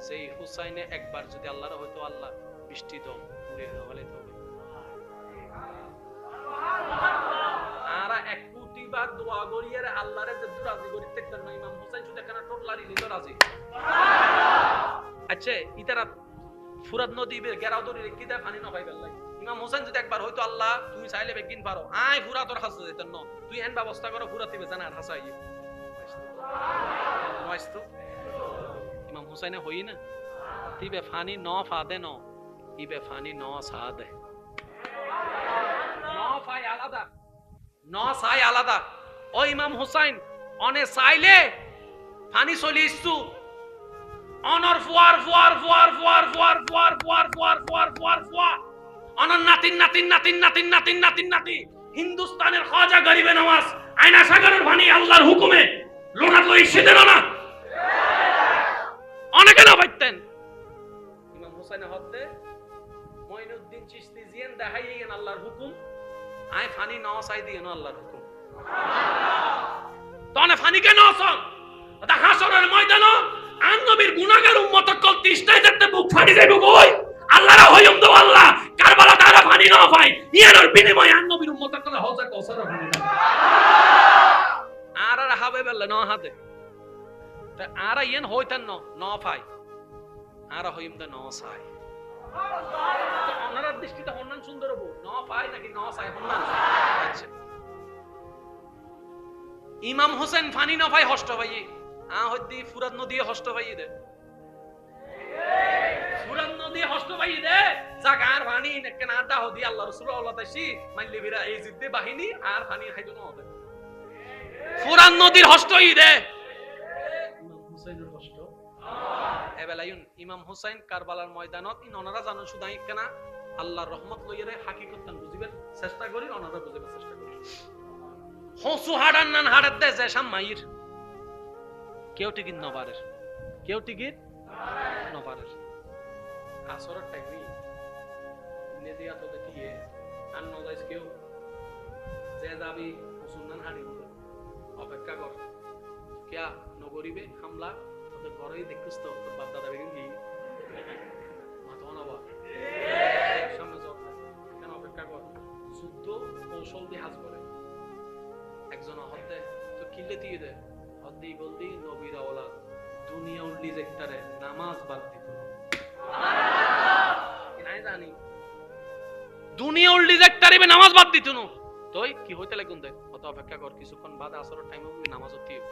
S1: সেই হুসাইনে একবার যদি আল্লাহর হয়তো আল্লাহ বৃষ্টি দাও পুরে হলে তো আর এক কোটি বার দোয়া করিয়ে আল্লাহরে যে রাজি করি দেখতেন না ইমাম হুসাইন শুধু কেন টোটলারি নিল রাজি। আচ্ছা ইতারা ফুরাত নদী গেরাও ধরে রেখে দেয় পানি না পাইবার লাগে। ইমাম হোসেন যদি একবার হয়তো আল্লাহ তুমি চাইলে বেগিন পারো আয় ফুরা তোর হাসতে যেতেন না তুই এন ব্যবস্থা করো ফুরা দিবে জানা আর হাসাই ইমাম হুসাইনে হই না তিবে ফানি ন ফাদে ন ইবে ফানি ন সাদে ন ফাই আলাদা ন সাই আলাদা। ও ইমাম হুসাইন অনে চাইলে ফানি চলি ইচ্ছু অনর Führer Führer Führer Führer Führer Führer Führer Führer Führer Führer Führer অনর নাতিন নাতিন নাতিন নাতিন নাতিন নাতিন নাতি হিন্দুস্তানের খাজা গরিবে নওয়াজ আয়না সাগরের ভানি আল্লাহর হুকুমে লোনা লই সিদেন না অনেকে না পাইতেন ইমাম হুসাইন হতে মঈনুদ্দিন চিশতি জিয়ান দেখাইয়েন আল্লাহর হুকুম আয় ফানি নাও চাই দিয়েন আল্লাহর হুকুম তনে ফানি কেন আসল দা হাসরের ময়দানে আন নবীর গুনাহগার উম্মত কল তিস্তায় যেতে বুক ফাড়ি যাইব কই আল্লাহর হইম তো আল্লাহ কারবালা তারা ফানি না পাই ইয়ার বিনিময় আন নবীর উম্মত কল হজা কসর ফানি আর আর হাবে বেলে ন হাতে তা আর ইয়েন হইতেন ন পাই আর হইম দে ন চাই তো ওনার দৃষ্টিতে হন্নান সুন্দর হবো ন পাই নাকি ন চাই হন্নান। আচ্ছা ইমাম হোসেন ফানি না পাই হষ্ট ভাই হদ্দি ফুরাত নদী হষ্ট ভাই দে ফুরাত নদী হষ্ট ভাই দে জাগার পানি নেকে না দা হদি আল্লাহ রাসূলুল্লাহ তাইছি মাইলে বিরা এই জিদ্দে বাহিনী আর পানি খাইতো না হবে ফুরাত নদীর হষ্ট ই দে ইমাম হুসাইনের হষ্ট এবেলায়ুন ইমাম হুসাইন কারবালার ময়দানত ইননারা জানো সুদাই কেনা আল্লাহর রহমত লইরে হাকিকতন বুঝিবেন চেষ্টা করি ওনারা বুঝিবার চেষ্টা করি হসু হাড়ান নান হাড়াত দে জেসাম মাইর কেউ টিকিট নবারের কেউ টিকিট নবারের আসরের টাইমি নেদিয়া তো দেখিয়ে আর নজাইস কেউ যে দাবি সুন্নান হাড়ি অপেক্ষা কর কিয়া নগরিবে হামলা তোদের ঘরেই দেখছিস তো তোর বাপ দাদা বেগুন কি মাথা না সামনে জব কেন অপেক্ষা কর যুদ্ধ কৌশল দিয়ে হাজ করে একজন হতে তো কিল্লে দিয়ে দেয় হদ্দি বলদি নবীর আওলাদ দুনিয়া উল্লি জেক্টারে নামাজ বাদ দিত নাই জানি দুনিয়া উল্লি জেক্টারে নামাজ বাদ দিত না তুই কি হইতে লাগুন দেখ কত অপেক্ষা কর কিছুক্ষণ বাদ আসরের টাইম হবে নামাজ দিয়ে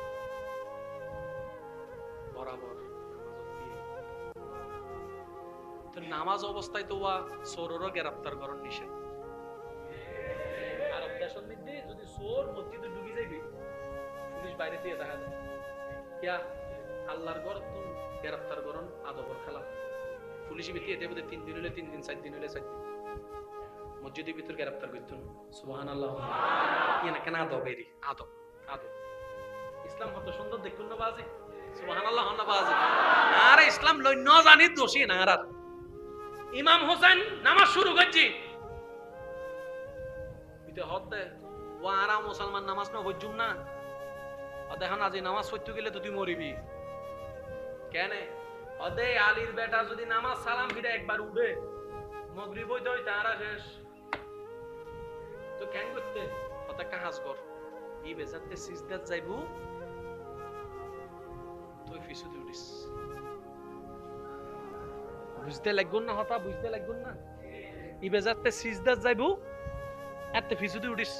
S1: বরাবর তো নামাজ অবস্থায় তো ওয়া সোররও গ্রেফতার করার নিষেধ আরব দেশের মধ্যে যদি সোর মসজিদে ঢুকে যাইবে পুলিশ বাইরে দিয়ে দেখা যায় কিয়া আল্লাহর ঘর তো গ্রেফতার করন আদবর খেলা পুলিশ বিতিয়ে দেবে 3 দিন হলে 3 দিন 4 দিন হলে 4 দিন মসজিদের ভিতর গ্রেফতার করত সুবহানাল্লাহ কি না কেন আদব এরি আদব আদব ইসলাম কত সুন্দর দেখুন না বাজি সুবহানাল্লাহ না বাজি আরে ইসলাম লই ন জানি দোষী না আর ইমাম হোসেন নামাজ শুরু করছি বিতে হতে ওয়ারা মুসলমান নামাজ না হজ্জুম না দেখেন আজি নামাজ পড়তে গেলে তো তুই মরিবি কেন অদে আলীর বেটা যদি নামাজ সালাম ফিরে একবার উঠে মাগরিব হইতে হইতে আর শেষ তো কেন করতে কত কাজ কর ই বেজাতে সিজদাত যাইবু তুই ফিসু দিউরিস বুঝতে লাগুন না হতা বুঝতে লাগুন না ই বেজাতে সিজদাত যাইবু এতে ফিসু দিউরিস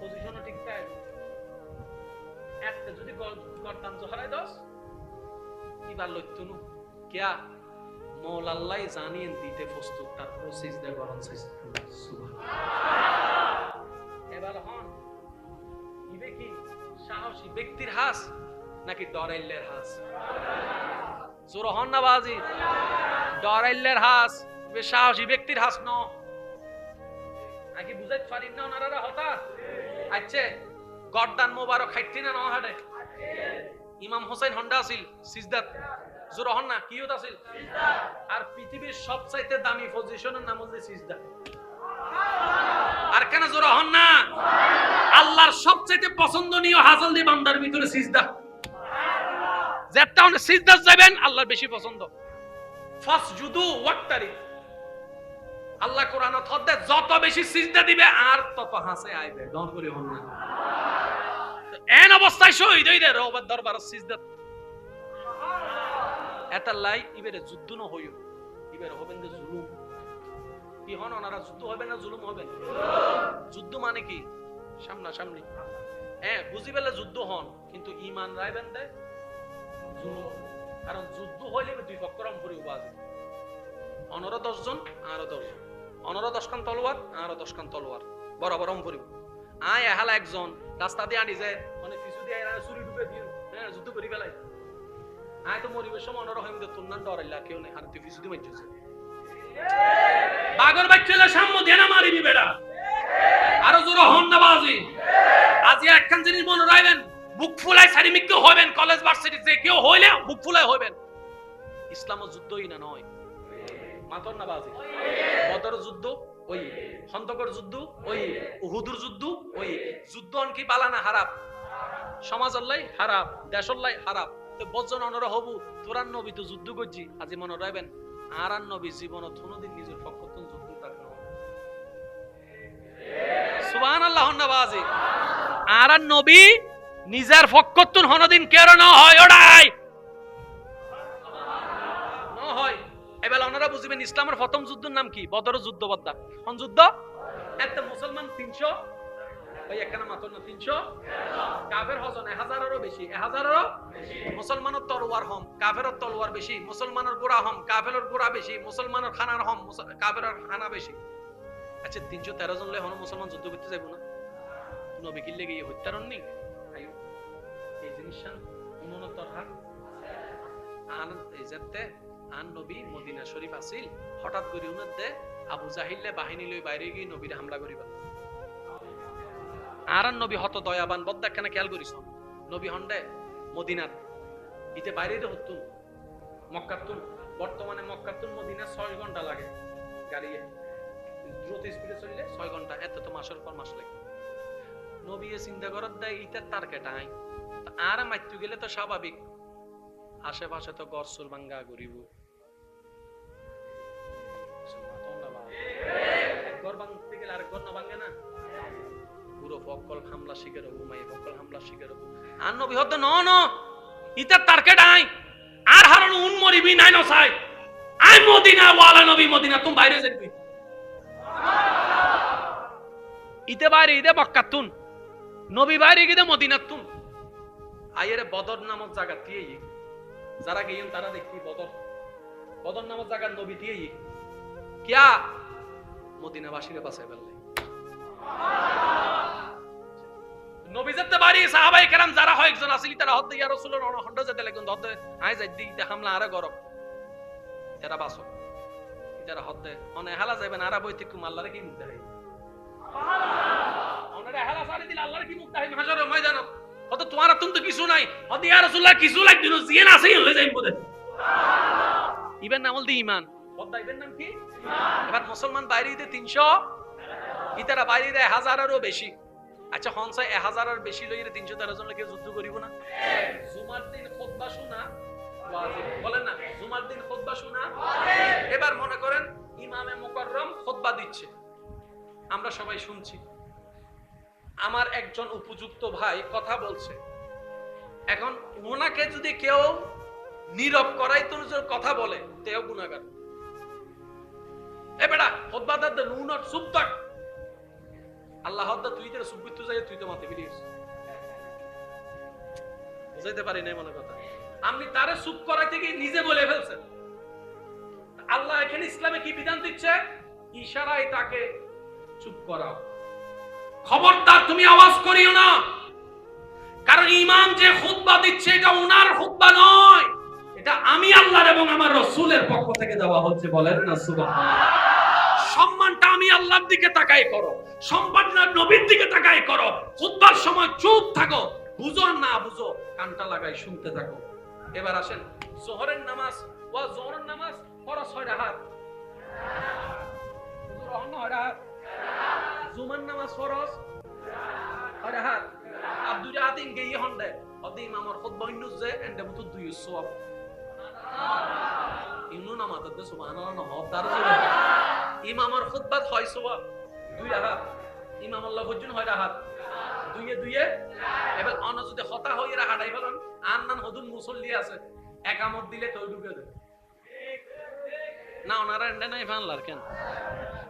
S1: পজিশন ঠিক তাই এতে যদি গর্দান জহরাই দস ইবার লইতুনু কিয়া মৌলা আল্লাহ জানিয়েন দিতে প্রস্তুত তারপর সিজদা করন সুবহানাল্লাহ এবার হন ইবে কি সাহসী ব্যক্তির হাস নাকি ডরাইলের হাস জোর হন না বাজি ডরাইলের হাস ইবে সাহসী ব্যক্তির হাস ন নাকি বুঝাইতে পারিন না ওনারা হতা আচ্ছা গর্দান মোবারক খাইতি না হাটে ইমাম হোসেন হন্ডা আছিল সিজদাত জোর হন না কি হত আছিল আর পৃথিবীর সবচাইতে দামি পজিশনের নাম হচ্ছে সিজদা আর কেন জোর হন না আল্লাহর সবচাইতে পছন্দনীয় হাজল দি বান্দার ভিতরে সিজদা যেটা আপনি সিজদা যাবেন আল্লাহর বেশি পছন্দ ফাসজুদু ওয়াক্তারি আল্লাহ কোরআনত হদে যত বেশি সিজদা দিবে আর তত হাসে আইবে ডন করি হন না এন অবস্থায় শহীদ হইদের রবের দরবারে সিজদা এটা লাই ইবেরে যুদ্ধ ন হইও ইবেরে হবেন যে জুলুম কি হন ওনারা যুদ্ধ হবে না জুলুম হবে যুদ্ধ মানে কি সামনা সামনি বুঝি পেলে যুদ্ধ হন কিন্তু ঈমান রাইবেন দে জুলুম কারণ যুদ্ধ হইলে দুই পক্ষ রং করে বাজে অনরা 10 জন আর 10 জন অনরা 10 খান তলোয়ার আর 10 খান তলোয়ার বরাবর রং করিব আয় হালা একজন রাস্তা দিয়ে আনি যায় মানে পিছু দিয়ে আইরা চুরি ঢুকে দিও যুদ্ধ করি ফেলাই আয় তো মরিবের সময় অনরা হইম দে তুন্নান ডরাইলা কেউ নাই আর তুই পিছু দিয়ে মাইছিস বাগর বাচ্চালা সামনে দেনা মারিবি বেটা আর জোর হন না বাজি আজ একখান জিনিস মনে রাখবেন বুক ফুলাই সারিমিক হইবেন কলেজ ভার্সিটি যে কেউ হইলে বুক ফুলাই হইবেন ইসলাম যুদ্ধই না নয় মাতর না বাজি বদর যুদ্ধ ওই খন্দকের যুদ্ধ ওই উহুদের যুদ্ধ ওই যুদ্ধ কি বালা না হারাপ সমাজ আল্লাহ হারাপ দেশ আল্লাহ হারাপ তো বজন অনরা হবু তোরান নবী তো যুদ্ধ করছি আজি মনে রাখবেন আরান নবী জীবনত কোনদিন নিজের পক্ষতন যুদ্ধ থাকবে না সুবহানাল্লাহ না বাজি আরান নবী নিজের পক্ষতন কোনদিন কেন না হয় ওড়াই না হয় এবেলা ওনারা বুঝবেন ইসলামের প্রথম যুদ্ধের নাম কি বদর যুদ্ধ বদ্দা কোন যুদ্ধ একটা মুসলমান 300 ভাই একখানা মাত্র না 300 কাফের হজন 1000এরও বেশি 1000এরও মুসলমানের তলোয়ার হম কাফেরের তলোয়ার বেশি মুসলমানের গোড়া হম কাফেরের গোড়া বেশি মুসলমানের খানার হম কাফেরের খানা বেশি আচ্ছা 313 জন লে হন মুসলমান যুদ্ধ করতে যাইবো না নবী কি লাগি হত্যারণ নি আইও এই জিনিসটা উন্নতর হাত আর এজাতে আন নবী মদিনা শরীফ আছিল হঠাৎ করে উনার দে আবু জাহিলে বাহিনী লই বাইরে গিয়ে নবীর হামলা করিবা আর নবী হত দয়াবান বদ্দা কেন খেয়াল করিস নবী হন্ডে মদিনাত ইতে বাইরে তো হতুন মক্কাতুন বর্তমানে মক্কাতুন মদিনা 6 ঘন্টা লাগে গাড়িয়ে দ্রুত স্পিডে চললে 6 ঘন্টা এত তো মাসের পর মাস লাগে নবী চিন্তা করত দেয় ইতে তার কেটাই আর মাইতু গেলে তো স্বাভাবিক আশেপাশে তো গরসুর ভাঙ্গা ঘুরিব, ঘর ভাঙতে গেলে আর ঘর না ভাঙ্গে না, পুরো ফকল হামলা শিখে রবো, মাই ফকল হামলা শিখে রবো। আর নবী হতে ন ইতার তারকে ডাই আর হারানো উন মরিবি নাই ন সাই আই মদিনা ওয়ালা নবী মদিনা তুমি বাইরে যাবি ইতে বাইরে ইতে মক্কাতুন নবী বাইরে গিয়ে মদিনাতুন আইরে বদর নামক জায়গা দিয়ে যারা গিয়েন তারা দেখি বদর নামক জায়গা নবী দিয়ে কিয়া মদিনাবাসীরে বাঁচাই ফেললে নবী যেতে পারি সাহাবায়ে কেরাম যারা হয় একজন আসিলি তারা হদ্দে ইয়া রাসূলুল্লাহ হন্ড যেতে লাগেন হদ্দে আই যাই দিতে হামলা আরে গরব এরা বাসো এরা হদ্দে অনে হালা যাবেন আরা বইতে কুম আল্লাহর কি মুখ দেখাই সুবহানাল্লাহ অনেরে হালা সারি দিলে আল্লাহর কি মুখ দেখাই হাজারে ময়দানত হতে তোমার তুমি তো কিছু নাই হদ্দে ইয়া রাসূলুল্লাহ কিছু লাগদিন জিয়ান আছে হয়ে যাইব বলে সুবহানাল্লাহ ইবেন নামল দি ঈমান হদ্দা ইবেন নাম কি ঈমান এবার মুসলমান বাইরে দিতে 300 ইতারা বাইরে দেয় 1000 এরও বেশি আচ্ছা হনসা 1000 এর বেশি লইরে 313 জন লোকে যুদ্ধ করিব না জুমার দিন খুতবা শোনা ওয়াজিব বলেন না জুমার দিন খুতবা শোনা ওয়াজিব এবার মনে করেন ইমামে মুকাররম খুতবা দিচ্ছে আমরা সবাই শুনছি আমার একজন উপযুক্ত ভাই কথা বলছে এখন ওনাকে যদি কেউ নীরব করাই তো কথা বলে তেও গুনাহগার এ বেটা খুতবা দাদ নু নট চুপ থাক আল্লাহ হদ্দা তুই তেরে সুবিত্তু যাই তুই তো মাতে বিলিস বুঝাইতে পারি নাই মনে কথা আপনি তারে চুপ করাইতে গিয়ে নিজে বলে ফেলছেন আল্লাহ এখানে ইসলামে কি বিধান দিচ্ছে ইশারায় তাকে চুপ করাও খবরদার তুমি আওয়াজ করিও না কারণ ইমাম যে খুতবা দিচ্ছে এটা ওনার খুতবা নয় এটা আমি আল্লাহর এবং আমার রাসূলের পক্ষ থেকে দেওয়া হচ্ছে বলেন না সুবহানাল্লাহ সম্মানটা আমি আল্লাহর দিকে তাকাই করো সম্মানটা নবীর দিকে তাকাই করো খুতবার সময় চুপ থাকো বুঝো না বুঝো কানটা লাগাই শুনতে থাকো এবার আসেন যোহরের নামাজ ওয়া যোহরের নামাজ ফরজ 6 রাকাত হুজুর অন্য 6 রাকাত জুমার নামাজ ফরজ 6 রাকাত আব্দুর রাহাতিন গেই হন্ডে অদি ইমামর খুতবা ইন্নুজে এন্ডে মত 200 সওয়াব সুবহানাল্লাহ ইন্নু নামাজতে সুবহানাল্লাহ না হব তার ইমামর খুতবা 6 সওয়াব 2 রাকাত ইমাম আল্লাহ বলছেন 6 রাকাত দুইয়ে এবার অন্য যদি হতা হইরা হাঁটাই ফেলেন আর নান হদুন মুসল্লি আছে একামত দিলে তো ঢুকে দেয় না ওনারা এন্ডে নাই ফানলার কেন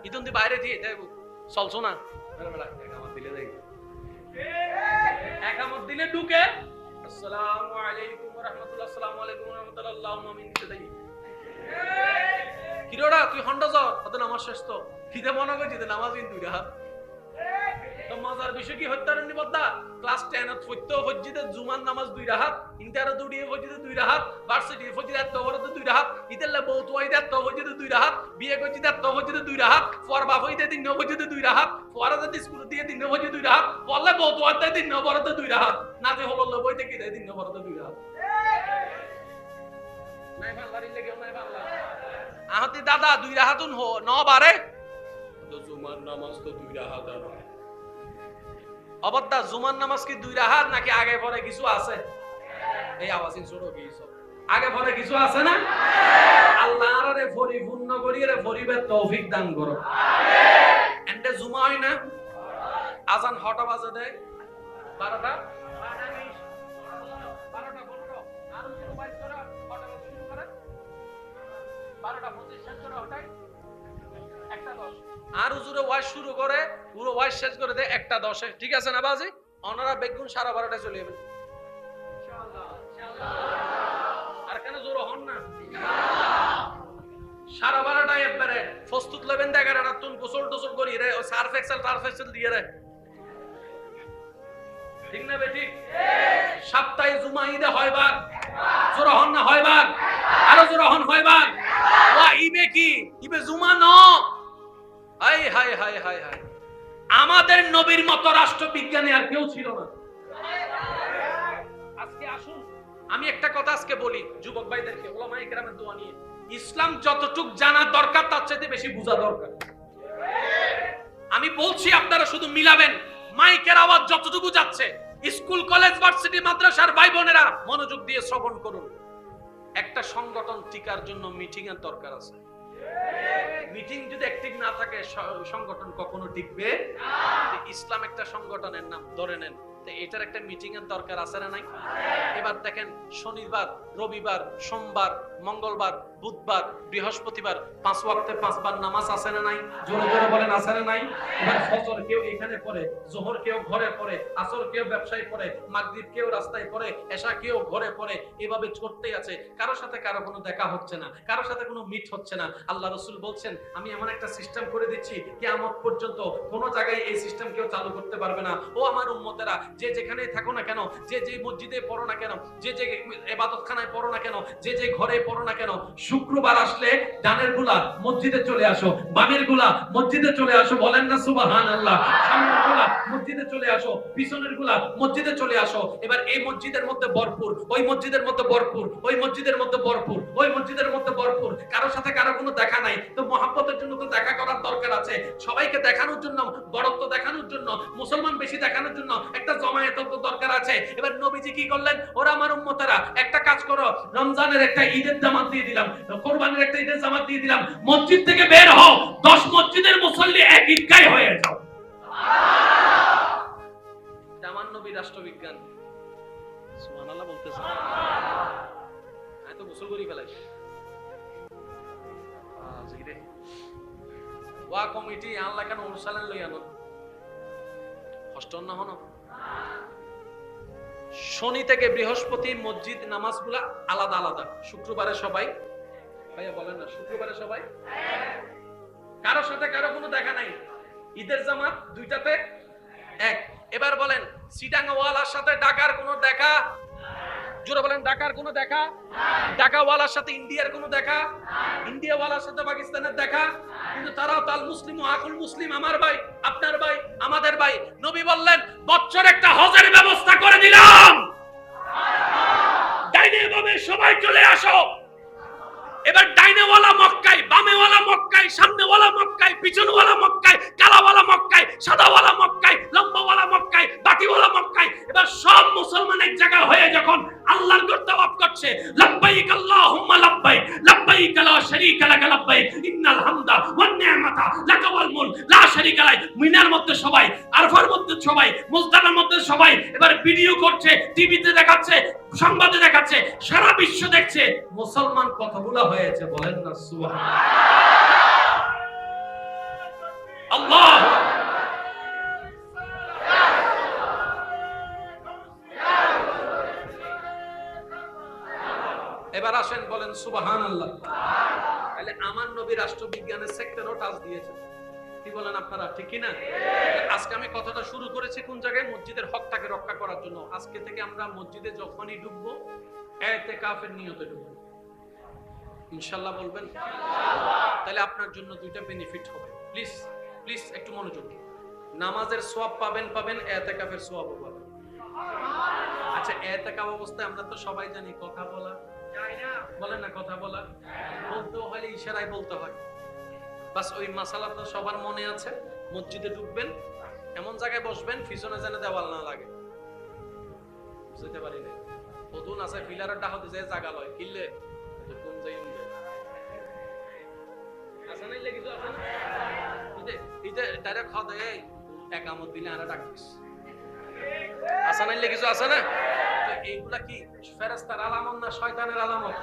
S1: ইতুন দি বাইরে দিয়ে যাইব চলছো না একামত দিলে যাই একামত দিলে ঢুকে আসসালামু আলাইকুম ওয়া রাহমাতুল্লাহ আসসালামু আলাইকুম ওয়া রাহমাতুল্লাহ আল্লাহুম্মা আমিন দেই কিরোড়া তুই হন্ড যাও কত নামাজ শেষ তো খিদে মনে করে যেতে নামাজ কিন্তু 2 রাকাত তো মজার বিষয় কি হত্যার নিবদ্ধা ক্লাস 10 এর ফইতো ফজিতে জুমার নামাজ 2 রাকাত ইন্টার দুডিয়ে ফজিতে 2 রাকাত ভার্সিটি ফজিতে তওরাতে 2 রাকাত ইতেলে বহুত ওয়াইদা তো ফজিতে 2 রাকাত বিয়ে কইতে তো ফজিতে 2 রাকাত ফরবা হইতে দিন ফজিতে 2 রাকাত ফরাতে স্কুল দিয়ে দিন ফজিতে 2 রাকাত বললে বহুত ওয়াইদা দিন ফরাতে 2 রাকাত নাতে হলো বইতে কি দিন ফরাতে 2 রাকাত নাই ভাল্লারি লাগে নাই ভাল্লা আহতি দাদা 2 রাকাতুন হো ন বারে তো জুমার নামাজ তো 2 রাকাত নয় অবদ্দা জুমার নামাজ কি 2 রাকাত নাকি আগে পরে কিছু আছে এই আওয়াজিন ছোট কিছু আগে পরে কিছু আছে না আল্লাহ আরে পরিপূর্ণ করি রে পরিবার তৌফিক দান করো আমিন এন্ডে জুমা হয় না আজান হটা বাজে দেয় 12টা 12টা 15 আর শুরু বাইস করা হটা বাজে শুরু করে 12টা 25 শেষ করে হটাই 1:10 আর হুজুরে ওয়াজ শুরু করে পুরো ওয়াজ শেষ করে দেয় 1:10 এ ঠিক আছে না বাজি ওনারা বেগুন 12:30 চলে যাবেন ইনশাআল্লাহ আর কেন জোর হন না ইনশাআল্লাহ 12:30 একবারে প্রস্তুত লবেন 11টা তুন গোসল টোসল করি রে ও সার্ফ এক্সেল দিয়ে রে ঠিক না বেটি সপ্তাহে জুমা ঈদে হয়বার জোর হন না হয়বার আরো জোর হন হয়বার ওয়া ইবে কি ইবে জুমা ন high high high high high আমাদের নবীর মতো রাষ্ট্রবিজ্ঞানী আর কেউ ছিল না আজকে আসুন আমি একটা কথা আজকে বলি যুবক ভাইদেরকে ওলামায়ে কেরামের দোয়া নিয়ে ইসলাম যতটুকু জানা দরকার তার চাইতে বেশি বোঝা দরকার আমি বলছি আপনারা শুধু মিলাবেন মাইকের আওয়াজ যতটুকু যাচ্ছে স্কুল কলেজ ভার্সিটি মাদ্রাসার ভাই বোনেরা মনোযোগ দিয়ে শ্রবণ করুন একটা সংগঠন টিকার জন্য মিটিং এর দরকার আছে। মিটিং যদি অ্যাক্টিভ না থাকে সংগঠন কখনো টিকবে না। ইসলাম একটা সংগঠনের নাম, ধরে নেন, তো এটার একটা মিটিং এর দরকার আছে না নাই? এবার দেখেন, শনিবার, রবিবার, সোমবার, মঙ্গলবার, বুধবার, বৃহস্পতিবার 5 ওয়াক্তে 5 বার নামাজ আছে না নাই? জোরে জোরে বলেন, আছে না নাই? এবার ফজর কেউ এখানে পড়ে, যোহর কেউ ঘরে পড়ে, আসর কেউ ব্যবসায় পড়ে, মাগরিব কেউ রাস্তায় পড়ে, এশা কেউ ঘরে পড়ে, এভাবে করতেই আছে। কারো সাথে কারো কোনো দেখা হচ্ছে না, কারো সাথে কোনো মিট হচ্ছে না। আল্লাহ রাসূল বলছেন, আমি এমন একটা সিস্টেম করে দিচ্ছি, কিয়ামত পর্যন্ত কোনো জায়গায় এই সিস্টেম কেউ চালু করতে পারবে না। ও আমার উম্মতেরা, যে যেখানে থাকো না কেন, যে যে মসজিদে পড়ো না কেন, যে যে ইবাদতখানায় পড়ো না কেন, যে যে ঘরে পড়ো না কেন, শুক্রবার আসলে ডানের গুলা মসজিদে চলে আসো, বামের গুলা মসজিদে চলে আসো, বলেন না সুবহানাল্লাহ। সামনের গুলা মসজিদে চলে আসো, পিছনের গুলা মসজিদে চলে আসো। এবার এই মসজিদের মধ্যে ভরপুর, ওই মসজিদের মধ্যে ভরপুর, ওই মসজিদের মধ্যে ভরপুর, ওই মসজিদের মধ্যে ভরপুর, কারোর সাথে কারো কোনো দেখা নাই। তো মহব্বতের জন্য তো দেখা করার দরকার আছে। সবাইকে দেখানোর জন্য, বড়ত্ব দেখানোর জন্য, মুসলমান বেশি দেখানোর জন্য একটা জমায়েত তো দরকার আছে। এবার নবীজি কি করলেন? ওরা আমার উম্মতেরা, একটা কাজ করো, রমজানের একটা ঈদের জামাত দিয়ে দিলাম, কোরবানির একটা ঈদের জামাত দিয়ে দিলাম, মসজিদ থেকে বের হও, 10 মসজিদের মুসল্লি এক ঈদগায় হয়ে যাও। আমার নবী রাষ্ট্রবিজ্ঞান, সুবহানাল্লাহ বলতেছে, আমি তো গোসল করি ফেলাই। ওয়া কমিটি আল্লাহ কেন অনুশালন লইয়ানো কষ্ট না হন। শনি থেকে বৃহস্পতি মসজিদ নামাজগুলা আলাদা আলাদা। শুক্রবারে সবাই, ভাইয়া বলেন না, শুক্রবারে সবাই, কারোর সাথে কারো কোনো দেখা নাই। ঈদের জামাত দুইটাতে এক। এবার বলেন, সিটাঙ্গাওয়ালার সাথে ঢাকার কোনো দেখা? জোরে বলেন, ঢাকার কোনো দেখা? ঢাকাওয়ালার সাথে ইন্ডিয়ার কোনো দেখা? ইন্ডিয়াওয়ালার সাথে পাকিস্তানের দেখা? কিন্তু তারাও তাল মুসলিম ও আকুল মুসলিম, আমার ভাই, আপনার ভাই, আমাদের ভাই। নবী বললেন, বছর একটা হজের ব্যবস্থা করে দিলাম, ডাইনে বামে সবাই চলে আসো। এবার ডাইনেওয়ালা মক্কায়, বামেওয়ালা মক্কায়, সামনেওয়ালা মক্কায়, পিছনওয়ালা মক্কায়, কালাওয়ালা মক্কায়, সাদাওয়ালা মক্কায়, লম্বাওয়ালা মক্কায়, বাটিওয়ালা মক্কায়। এবার সব মুসলমান এক জায়গা হয়ে যখন আল্লাহর ঘর তাওয়াফ করছে, লাব্বাইক আল্লাহুম্মা লাব্বাইক, লাব্বাইক লা শারীকা লাক লাব্বাইক, ইন্নাল হামদা ওয়ান নি'মাতা লাকা ওয়াল মুলক লা শারীকা লাক। মিনার মধ্যে সবাই, আরফার মধ্যে সবাই, মুজদানার মধ্যে সবাই। এবার ভিডিও করছে, টিভিতে দেখাচ্ছে, সংবাদে দেখাচ্ছে, সারা বিশ্ব দেখছে, মুসলমান কতগুলো হয়েছে, বলেন না সুবহানাল্লাহ। আল্লাহ এবার আসেন, বলেন সুবহানাল্লাহ। তাহলে আমার নবী রাষ্ট্রবিজ্ঞানের সেক্টরও টাচ দিয়েছে। কি বলেন আপনারা, ঠিক কি না? আজকে আমি কথাটা শুরু করেছি কোন জায়গায়? মসজিদের হকটাকে রক্ষা করার জন্য। আজকে থেকে আমরা মসজিদে যখনই ঢুকবো, ইতিকাফের নিয়তে ঢুকবো, ইনশাআল্লাহ বলবেন। তাহলে আপনার জন্য দুইটা বেনিফিট হবে। প্লিজ প্লিজ একটু মনোযোগ। নামাজের সওয়াব পাবেন, ইতিকাফের সওয়াবও পাবেন। আচ্ছা, ইতিকাফ অবস্থায় আমরা তো সবাই জানি কথা বলা যায় না, বলেন না, কথা বলা বলতে হলে ইশারায় বলতে হয়। বাস ওই মাসালা তো সবার মনে আছে। মসজিদে ঢুকবেন, এমন জায়গায় বসবেন পিছনে যেন দেওয়াল না লাগে। বুঝতে পারি না, কতদিন আছে পিলারের ডাহতে যে জায়গা লয় কিনলে কোন যাই আছে না, লেগে তো আছে না, এটা ডাইরেক্ট খাওয়া দেয় একামত দিলে আরে ডাকবিস আছে না, লেগে আছে না। তো এইগুলা কি ফেরেশতার আলামত না শয়তানের আলামত?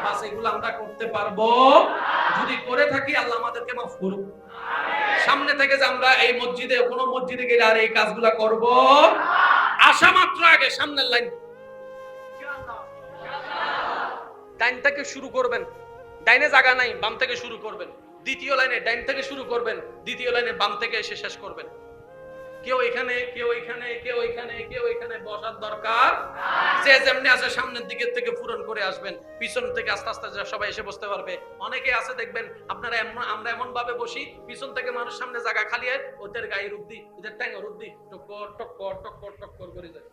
S1: বাস এগুলো আমরা করতে পারবো। যদি করে থাকি আল্লাহ আমাদেরকে মাফ করুক। সামনে থেকে যে আমরা এই মসজিদে, কোন মসজিদে গেলে আর এই কাজগুলা করব, আসা মাত্র আগে সামনের লাইন, ডাইন থেকে শুরু করবেন। ডাইনে জায়গা নাই, বাম থেকে শুরু করবেন। দ্বিতীয় লাইনে ডাইন থেকে শুরু করবেন, দ্বিতীয় লাইনে বাম থেকে এসে শেষ করবেন। কেউ এখানে, কেউ এখানে, কেউ এখানে, কেউ এখানে বসার দরকার। যে যেমনি আছে সামনের দিকে থেকে পূরণ করে আসবেন, পিছন থেকে আস্তে আস্তে সবাই এসে বসতে পারবে। অনেকে আছে দেখবেন আপনারা, আমরা এমন ভাবে বসি, পিছন থেকে মানুষ সামনে জায়গা খালি হয়, ওদের গায়ে রুদ্দি, ওদের ট্যাঙ্গা রুদ্দি, টক্কর টক্কর টক্কর টক্কর করে যায়।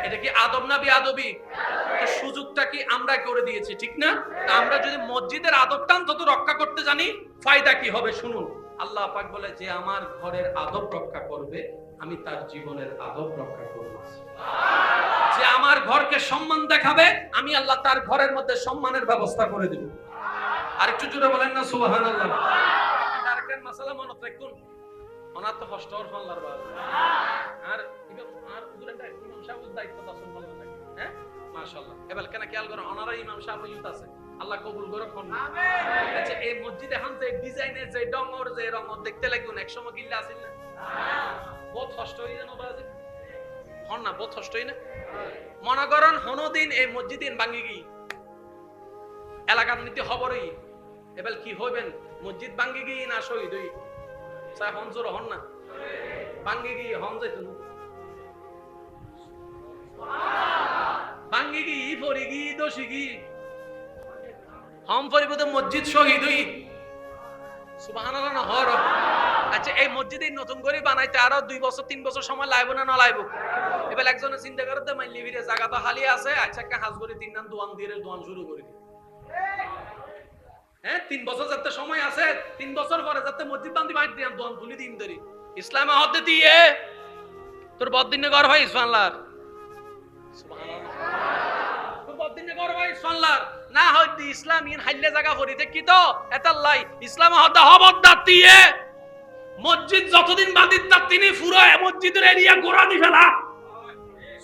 S1: এটা কি আদব না বেয়াদবি? সুযোগটা কি আমরা করে দিয়েছি, ঠিক না? আমরা যদি মসজিদের আদবটা অন্তত রক্ষা করতে জানি, ফায়দা কি হবে শুনুন। আল্লাহ পাক বলে, যে আমার ঘরের আদব রক্ষা করবে, আমি তার জীবনের আদব রক্ষা করব। যে আমার ঘরকে সম্মান দেখাবে, আমি আল্লাহ তার ঘরের মধ্যে সম্মানের ব্যবস্থা করে দেব। আর একটু জোরে বলেন না সুবহানাল্লাহ। আরেকটা মাসালা মনে রাখুন, ওনার তো কষ্ট হওয়ার ফলার বাদ আর আর হুজুরের ইমাম সাহেবের দায়িত্ব দাসন বলেন না, হ্যাঁ মাশাআল্লাহ। এবার কেন খেয়াল করো, ওনারা ইমাম সাহেব ইউত আছে, আল্লাহ কবুল করুক। আমিন। আচ্ছা, এই মসজিদ এখন যে ডিজাইনের যে ডঙর যে রং দেখতে লাগুন, একসময় কিল্লা আছিল না, বহুত কষ্ট হই জানো বাজে হন না, বহুত কষ্ট হই না। মনে করেন হনদিন এই মসজিদিন ভাঙি গি এলাকার নীতি খবরই, এবার কি হইবেন, মসজিদ ভাঙি গি না শহীদ হই চাই হন জোর হন না, ভাঙি গি হন যাইত না, ভাঙি গি পরি গি দোষী গি হম পরিবর্তে মসজিদ শহীদ হই সুবহানাল্লাহ না হর। আচ্ছা, এই মসজিদে নতুন করে বানাইতে আরো 2 বছর 3 বছর সময় লাগবে না, না লাগবে? এবার একজনে চিন্তা করতে মাইলি ভিড়ে জায়গা তো খালি আছে, আচ্ছা একটা হাজ করে 3 নাম দোয়ান দিয়ে দোয়ান শুরু করে দিই, হ্যাঁ 3 বছর যাতে সময় আছে, 3 বছর পরে যাতে মসজিদ বান্ধি বাইর দিয়াম দোয়ান তুলি দিন দেরি ইসলামে হতে দিয়ে তোর বদিনে ঘর ভাই ইসমাল্লাহ সুবহানাল্লাহ, তোর বদিনে ঘর ভাই ইসমাল্লাহ না হইতি ইসলাম ইন হাইলে জায়গা পড়িতে কি তো এতাল্লাই ইসলামে হতে হবদার দিয়ে মসজিদ যতদিন বাদিত তা তিনি পুরো মসজিদের এরিয়া গোড়া দি ফেলা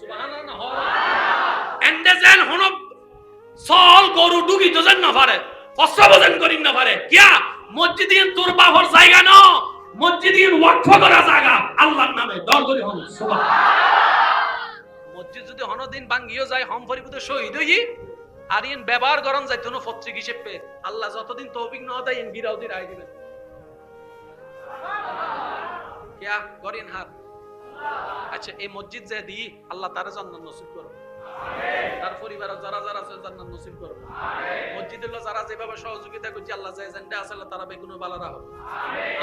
S1: সুবহানাল্লাহ হর এন্ডেজেন হন সল গরু ডুগি তো জান না পারে, অস্ত্রবোধন করিন না পারে, কিয়া মসজিদিন তোর বাবার জায়গা ন, মসজিদিন ওয়াকফ করা জায়গা আল্লাহর নামে দর করি হন সুবহানাল্লাহ। মসজিদ যদি হনদিন ভাঙ্গিও যায় হম পরিবর্তে শহীদ হই আর ইন ব্যবহার করন যাইতো না পত্রিক হিসেবে, আল্লাহ যতদিন তৌফিক না দেয় ইন গিরাউদি রায় দিবেন কিয়া করিন হাত। আচ্ছা, এই মসজিদ যে দি আল্লাহ তার জান্নাত নসিব করো, তার পরিবারের যারা যারা আছে জান্নাত নসিব করো, মসজিদের যারা যেভাবে সহযোগিতা করছে আল্লাহ যে জানতে আসলে তারা বেগুনো বালারা হোক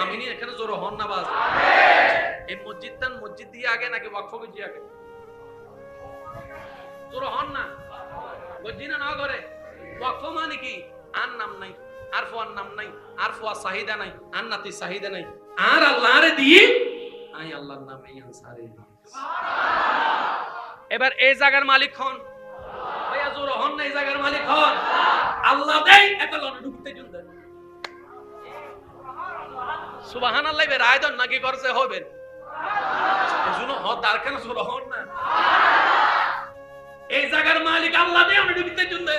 S1: আমিনি। এখানে জোর হন না বাজ। এই মসজিদটান মসজিদ দিয়ে আগে নাকি ওয়াকফ করছি আগে? জোর হন না, মসজিদ না করে ওয়াকফ মানে কি? আর নাম নাই, আর ফুয়ার নাম নাই, আর ফুয়ার চাহিদা নাই, আর নাতির চাহিদা নাই, আর আল্লাহরে দিয়ে আই আল্লাহর নামে আনসারে। এবার এই জায়গার মালিক হন ভাইয়া, জোর হন না, এই জায়গার মালিক হন আল্লাহ দেই এত লন ঢুকতে জুন দেন সুবহানাল্লাহ। বে রায়দন নাকি করছে হবেন এজন্য হ দরকার জোর হন না, এই জায়গার মালিক আল্লাহ দেই আমি ঢুকতে জুন দে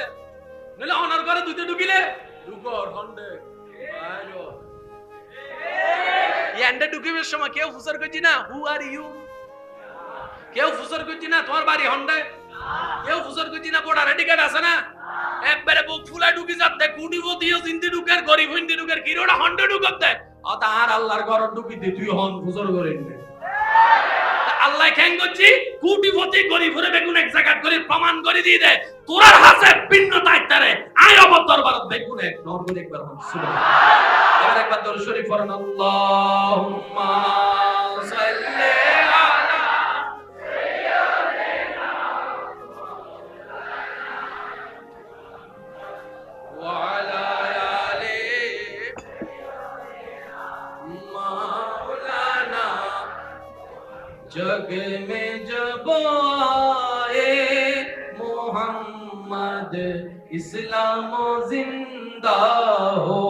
S1: নলে অনার করে দুইতে ঢুকিলে ঢুকর হন দে আয়ো ইয়ান্ডে ঢুকিবার সময় কেউ ফুসর কইছি না হু আর ইউ, কেউ ফুসর কইছি না তোমার বাড়ি হন্ডে, কেউ ফুসর কইছি না বড় রেডি কার্ড আছে না একবারে বুক ফুলা ঢুকি যাতে কুটিপতিও চিন্তি ঢুকার গরিব হিন্দি ঢুকার কিরোটা হন্ডে ঢুকতে আর আল্লাহর ঘর ঢুকি দে তুই হন ফুসর করে নে আল্লাহ কেন করছি কুটিপতি গরিব হরে বেগুন এক জায়গা করে প্রমাণ করে দিয়ে দে তোরার হাতে ভিন্নতা ইত্যারে আয় অবতর ভারত বেগুন এক নর করে একবার হন সুবহানাল্লাহ। এবার একবার দরুদ শরীফ পড়েন আল্লাহুম্মা সাল্লি আলা সাইয়্যিদিনা ওয়া আলা আলি মাওলানা। जग में जब आए मोहम्मद इस्लाम जिंदा हो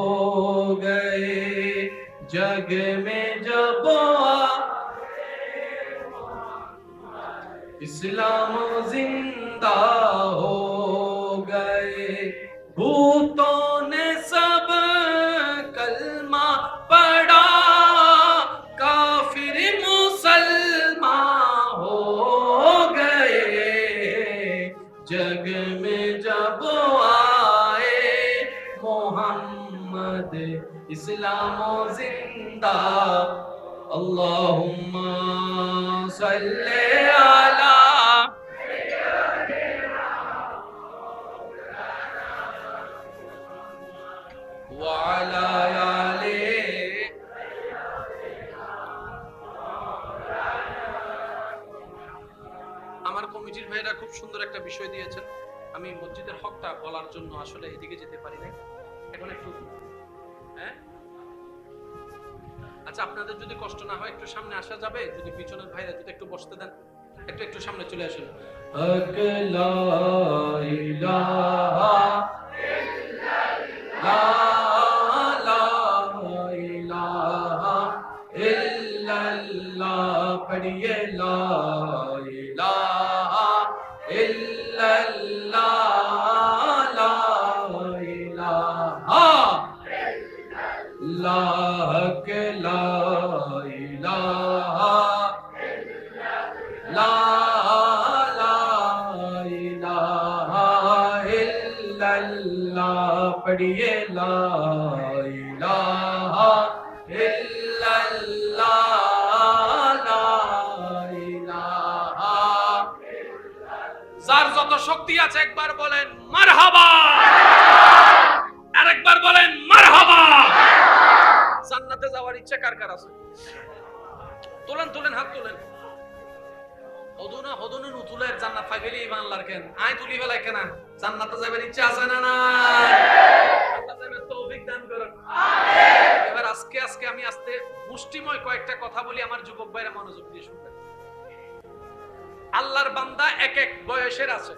S1: गए, जग में जब आए इस्लाम जिंदा हो गए, भूतों ने सब कलमा पढ़ा, काफिर मुसलमान हो गए, जग में जब आए मोहम्मद इस्लाम जिंदा। अल्लाहुम्मा सल्ले अला व अला आले। আমার কমিটির ভাইরা খুব সুন্দর একটা বিষয় দিয়েছেন, আমি মসজিদের হকটা বলার জন্য আসলে এদিকে যেতে পারি না এখন একটু, হ্যাঁ আচ্ছা আপনাদের যদি কষ্ট না হয় একটু সামনে আসা যাবে, যদি পিছনের ভাইরা যদি একটু বসতে দেন একটু সামনে চলে আসুন।
S2: হক লা ইলাহা লা ইলাহা ইল্লাল্লাহ পড়িয়ে লা ইলাহা ইল্লাল্লাহ লা ইলাহা লা হক লা ইলাহা লা ইলাহা ইল্লাল্লাহ পড়িয়ে লা ইলাহা ইল্লাল্লাহ লা ইলাহা।
S1: যার যত শক্তি আছে একবার বলেন মারহাবা, আরেকবার বলেন মারহাবা। জান্নাতে যাওয়ার ইচ্ছা কার কার আছে? তুলেন হাত তুলেন। হদুনা নুতুলের জান্নাত পাইবেলি ইমান লারকেন আই তুলি বেলা কেন জান্নাতে যাবার ইচ্ছা আছে না? না, আল্লাহ যাবের তৌফিক দান করুন। আমিন। এবার আজকে আমি আস্তে মুষ্টিময় কয়েকটা কথা বলি, আমার যুবক ভাইরা মনোযোগ দিয়ে শুনবেন। আল্লাহর বান্দা এক এক বয়সের আছে।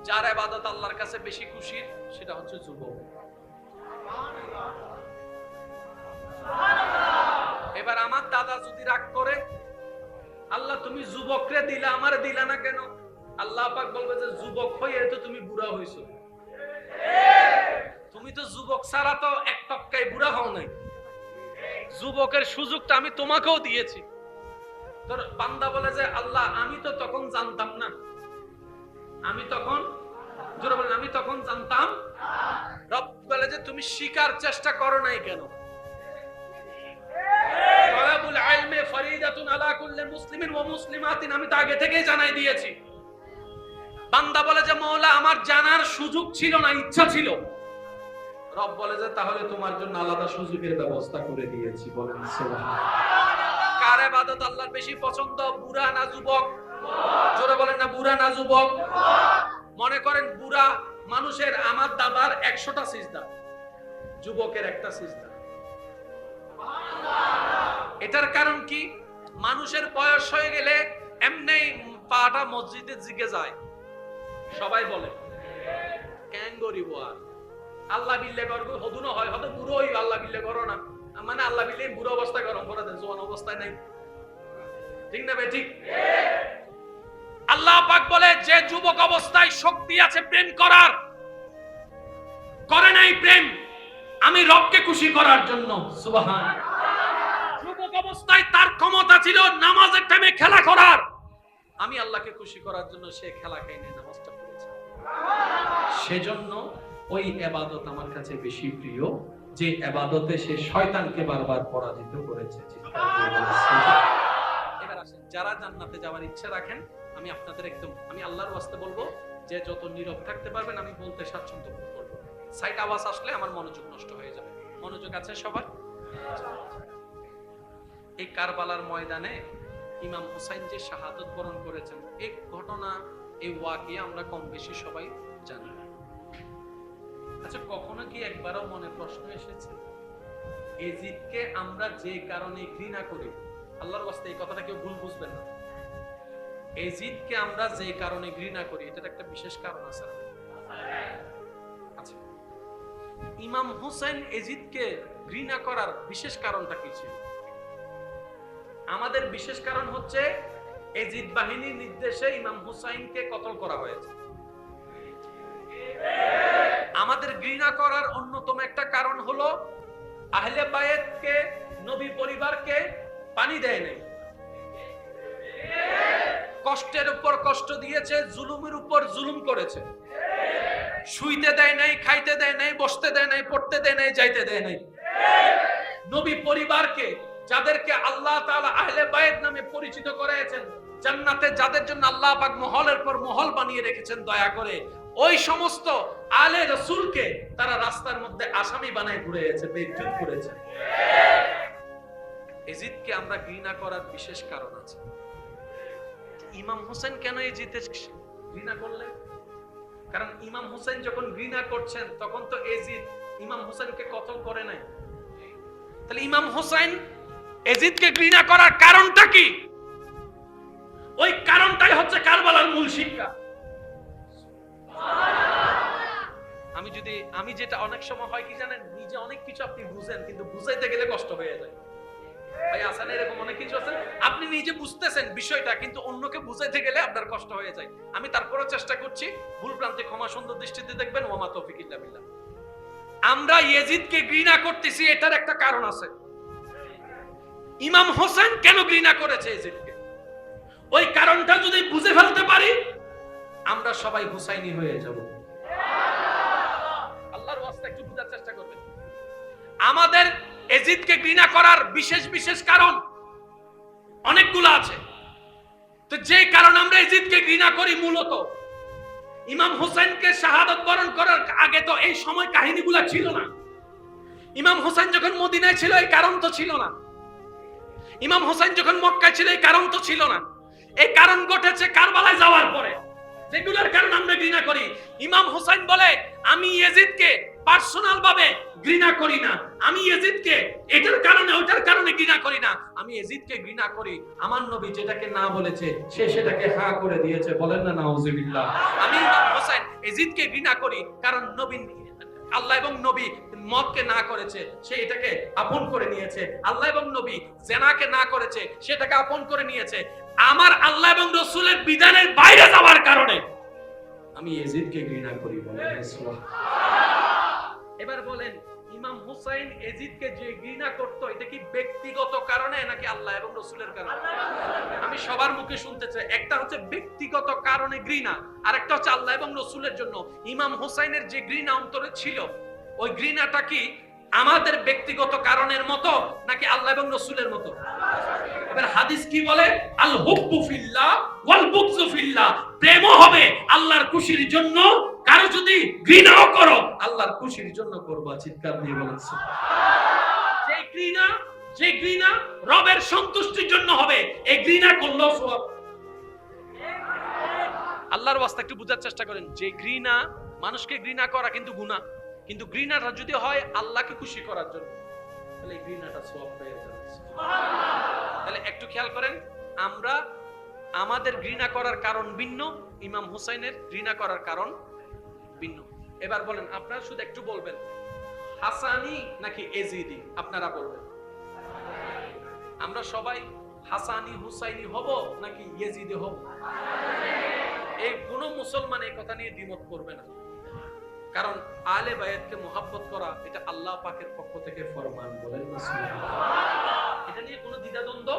S1: যার ইবাদত আল্লাহর কাছে বেশি খুশির সেটা হচ্ছে যুবক। এবার আমার দাদা যদি রাগ করে, আল্লাহ তুমি যুবকরে দিলা আমার দিলা না কেন? আল্লাহ পাক বলবে যে যুবক হয়ে তো তুমি বুড়া হইছো। তুমি তো যুবক ছাড়া তো এক টক্কায় বুড়া হও নাই। যুবকের সুযোগটা আমি তোমাকেও দিয়েছি। তোর বান্দা বলে যে আল্লাহ আমি তো তখন জানতাম না, আমি তখন জোরে বলেন আমি তখন জানতাম। রব বলে যে তুমি শিকার চেষ্টা করো নাই কেন? তালাবুল ইলমি ফরিদাতুন আলা কুল্লি মুসলিমিন ওয়া মুসলিমাতিন, আমি তো আগে থেকেই জানাই দিয়েছি। বান্দা বলে যে মাওলা আমার জানার সুযোগ ছিল না, ইচ্ছা ছিল। রব বলে যে তাহলে তোমার জন্য আলাদা সুযোগের ব্যবস্থা করে দিয়েছি। বলেন সুবহানাল্লাহ। কার ইবাদত আল্লাহর বেশি পছন্দ, বুড়া না যুবক? জোরে বলেন না বুড়া না যুবক? মনে করেন বুড়া মানুষের আমার দাদার 100টা সিজদা, যুবকের একটা সিজদা। এটার কারণ কি? মানুষের বয়স হয়ে গেলে এমনি পাটা মসজিদে জিগে যায়। সবাই বলে কেন গরিব আর আল্লাহ বিল্লে করবো হদুনো হয়, হয়তো বুড়ো হই আল্লাহ বিল্লে করো না, মানে আল্লাহ বিল্লে বুড়ো অবস্থায় গরম করে দেন, জোয়ান অবস্থায় নাই। ঠিক না ভাই? ঠিক। আল্লাহ পাক বলে যে যুবক অবস্থায় শক্তি আছে প্রেম করার, করে নাই প্রেম আমি রবকে খুশি করার জন্য। সুবহানাল্লাহ। যুবক অবস্থায় তার ক্ষমতা ছিল নামাজের টাইমে খেলা করার, আমি আল্লাহকে খুশি করার জন্য সে খেলা খাইনি, নামাজটা পড়েছে। সেজন্য ওই ইবাদত আমার কাছে বেশি প্রিয় যে ইবাদতে সে শয়তানকে বারবার পরাজিত করেছে। এবার আসেন, যারা জান্নাতে যাওয়ার ইচ্ছা রাখেন, আমি আপনাদের আমি আল্লাহর ওয়াস্তে বলবো যে যত নীরব থাকতে পারবেন আমি বলতে স্বাচ্ছন্দ্য বোধ করব। সাইড আওয়াজ আসলে আমার মনোযোগ নষ্ট হয়ে যাবে। মনোযোগ আছে সবার? এই কারবালার ময়দানে ইমাম হুসাইন যে শাহাদত বরণ করেছেন, এই ঘটনা, এই ওয়াকিয়া আমরা কম বেশি সবাই জানি। আচ্ছা, কখনো কি একবারও মনে প্রশ্ন এসেছে এজিদকে আমরা যে কারণে ঘৃণা করি? আল্লাহর ওয়াস্তে এই কথাটা কেউ ভুল বুঝবেন না। এজিদকে আমরা যে কারণে ঘৃণা করি এটার একটা বিশেষ কারণ আছে। আচ্ছা, ইমাম হুসাইন এজিদকে ঘৃণা করার বিশেষ কারণটা কি ছিল? আমাদের বিশেষ কারণ হচ্ছে এজিদ বাহিনীর নির্দেশে ইমাম হুসাইনকে কতল করা হয়েছে। আমাদের ঘৃণা করার অন্যতম একটা কারণ হলো আহলে বায়েতকে, নবী পরিবারকে পানি দেয় নাই, কষ্টের উপর কষ্ট দিয়েছে, জুলুমের উপর জুলুম করেছে, শুইতে দেয় নাই, খাইতে দেয় নাই, বসতে দেয় নাই, পড়তে দেয় নাই, যাইতে দেয় নাই। নবী পরিবারকে, যাদেরকে আল্লাহ তাআলা আহলে বায়েত নামে পরিচিত করেছেন, জান্নাতে যাদের জন্য আল্লাহ পাক মহলের পর মহল বানিয়ে রেখেছেন দয়া করে, ওই সমস্ত আলে রাসূলকে তারা রাস্তার মধ্যে আসামি বানায় ঘুরেছে, বেইজ্জত করেছে। এজিদকে আমরা ঘৃণা করার বিশেষ কারণ আছে। ইমাম হোসেন কেন এজিদের ঘৃণা করলেন? কারণ ইমাম হোসেন যখন ঘৃণা করছেন তখন তো এজিদ ইমাম হোসেনকে কতল করে নাই। তাহলে ইমাম হোসেন এজিদকে ঘৃণা করার কারণটা কি? ওই কারণটাই হচ্ছে কারবালার মূল শিক্ষা। আমি যেটা অনেক সময় হয় কি জানেন, নিজে অনেক কিছু আপনি বুঝেন কিন্তু বুঝাইতে গেলে কষ্ট হয়ে যায়। ভাই আসেন এরকম অনেক কিছু আছে, আপনি নিজে বুঝতেছেন বিষয়টা কিন্তু অন্যকে বুঝাইতে গেলে আপনার কষ্ট হয়ে যায়। আমি তারপরে চেষ্টা করছি, ভুল প্রান্তে ক্ষমা সুন্দর দৃষ্টিতে দেখবেন। ওয়া মা তৌফিক ইল্লা বিল্লাহ। আমরা ইয়েজিদকে ঘৃণা করতেছি, এটার একটা কারণ আছে। ইমাম হোসেন কেন ঘৃণা করেছে ইয়েজিদকে, ওই কারণটা যদি বুঝে ফেলতে পারি আমরা সবাই হুসাইনি হয়ে যাব। আল্লাহর ওয়াস্তে একটু বুঝার চেষ্টা করবেন। আমাদের ইয়েজিদকে ঘৃণা করার বিশেষ বিশেষ কারণ অনেকগুলো আছে। তো যে কারণ আমরা ইয়েজিদকে ঘৃণা করি, মূলত ইমাম হোসেনকে শাহাদাত বরণ করার আগে তো এই সময় কাহিনীগুলো ছিল না। ইমাম হোসেন যখন মদিনায় ছিল এই কারণ তো ছিল না। ইমাম হোসেন যখন মক্কায় ছিল এই কারণ তো ছিল না। এই কারণ ঘটেছে কারবালায় যাওয়ার পরে, যেগুলোর কারণ আমরা ঘৃণা করি। ইমাম হোসেন বলে, আমি ইয়েজিদকে পার্সোনাল ভাবে ঘৃণা করি না, আমি ইয়েজিদকে এটার কারণে ওটার কারণে ঘৃণা করি না, আমি ইয়েজিদকে ঘৃণা করি আমার নবী যেটাকে না বলেছে সে সেটাকে হ্যাঁ করে দিয়েছে। বলেন না নাউজুবিল্লাহ। আমি ইমাম হোসেন ইয়েজিদকে ঘৃণা করি কারণ নবী, আল্লাহ এবং নবী মদকে না করেছে সে এটাকে আপন করে নিয়েছে, আল্লাহ এবং নবী জেনাকে না করেছে সেটাকে আপন করে নিয়েছে। আমার আল্লাহ এবং রাসূলের বিধানের বাইরে যাওয়ার কারণে আমি ইয়েজিদকে ঘৃণা করি। বলেন সুবহানাল্লাহ। এবার বলেন, ইমাম হুসাইন ইয়েজিদকে যে ঘৃণা করত এটা কি ব্যক্তিগত কারণে নাকি আল্লাহ এবং রাসূলের কারণে? আমি সবার মুখে শুনতে চাই। একটা হচ্ছে ব্যক্তিগত কারণে ঘৃণা, আর একটা হচ্ছে আল্লাহ এবং রাসূলের জন্য। ইমাম হুসাইনের যে ঘৃণা অন্তরে ছিল, ওই ঘৃণাটা কি আমাদের ব্যক্তিগত কারণের মতো নাকি আল্লাহ এবং রাসূলের মতো? এবার হাদিস কি বলে? আল হুব্বু ফিল্লাহ ওয়াল বুগযু ফিল্লাহ। প্রেমও হবে আল্লাহর খুশির জন্য, কারো যদি ঘৃণাও করো আল্লাহর খুশির জন্য করবা। চিৎকার দিয়ে বলেন সুবহানাল্লাহ। যে ঘৃণা রবের সন্তুষ্টির জন্য হবে, এই ঘৃণা করলেও সওয়াব। আল্লাহর ওয়াস্তে একটু বুঝার চেষ্টা করেন। যে ঘৃণা, মানুষকে ঘৃণা করা কিন্তু গুনাহ, কিন্তু ঘৃণাটা যদি হয় আল্লাহকে খুশি করার জন্য তাহলে এই ঘৃণাটা সওয়াব পেয়ে যাবে। তাহলে একটু খেয়াল করেন, আমরা আমাদের ঘৃণা করার কারণ ভিন্ন, ইমাম হুসাইনের ঘৃণা করার কারণ ভিন্ন। এবার বলেন, আপনারা শুধু একটু বলবেন হাসানি নাকি এজিদি, আপনারা বলবেন। আমরা সবাই হাসানি হুসাইনি হব নাকি ইয়েজিদি হব? এই কোন মুসলমান এই কথা নিয়ে দ্বিমত করবে না, কারণ আলে বায়াতকে মুহাব্বত করা এটা আল্লাহ পাকের পক্ষ থেকে ফরমান। বলেন না সুবহানাল্লাহ। এটা নিয়ে কোনো দ্বিধাদ্বন্দ্ব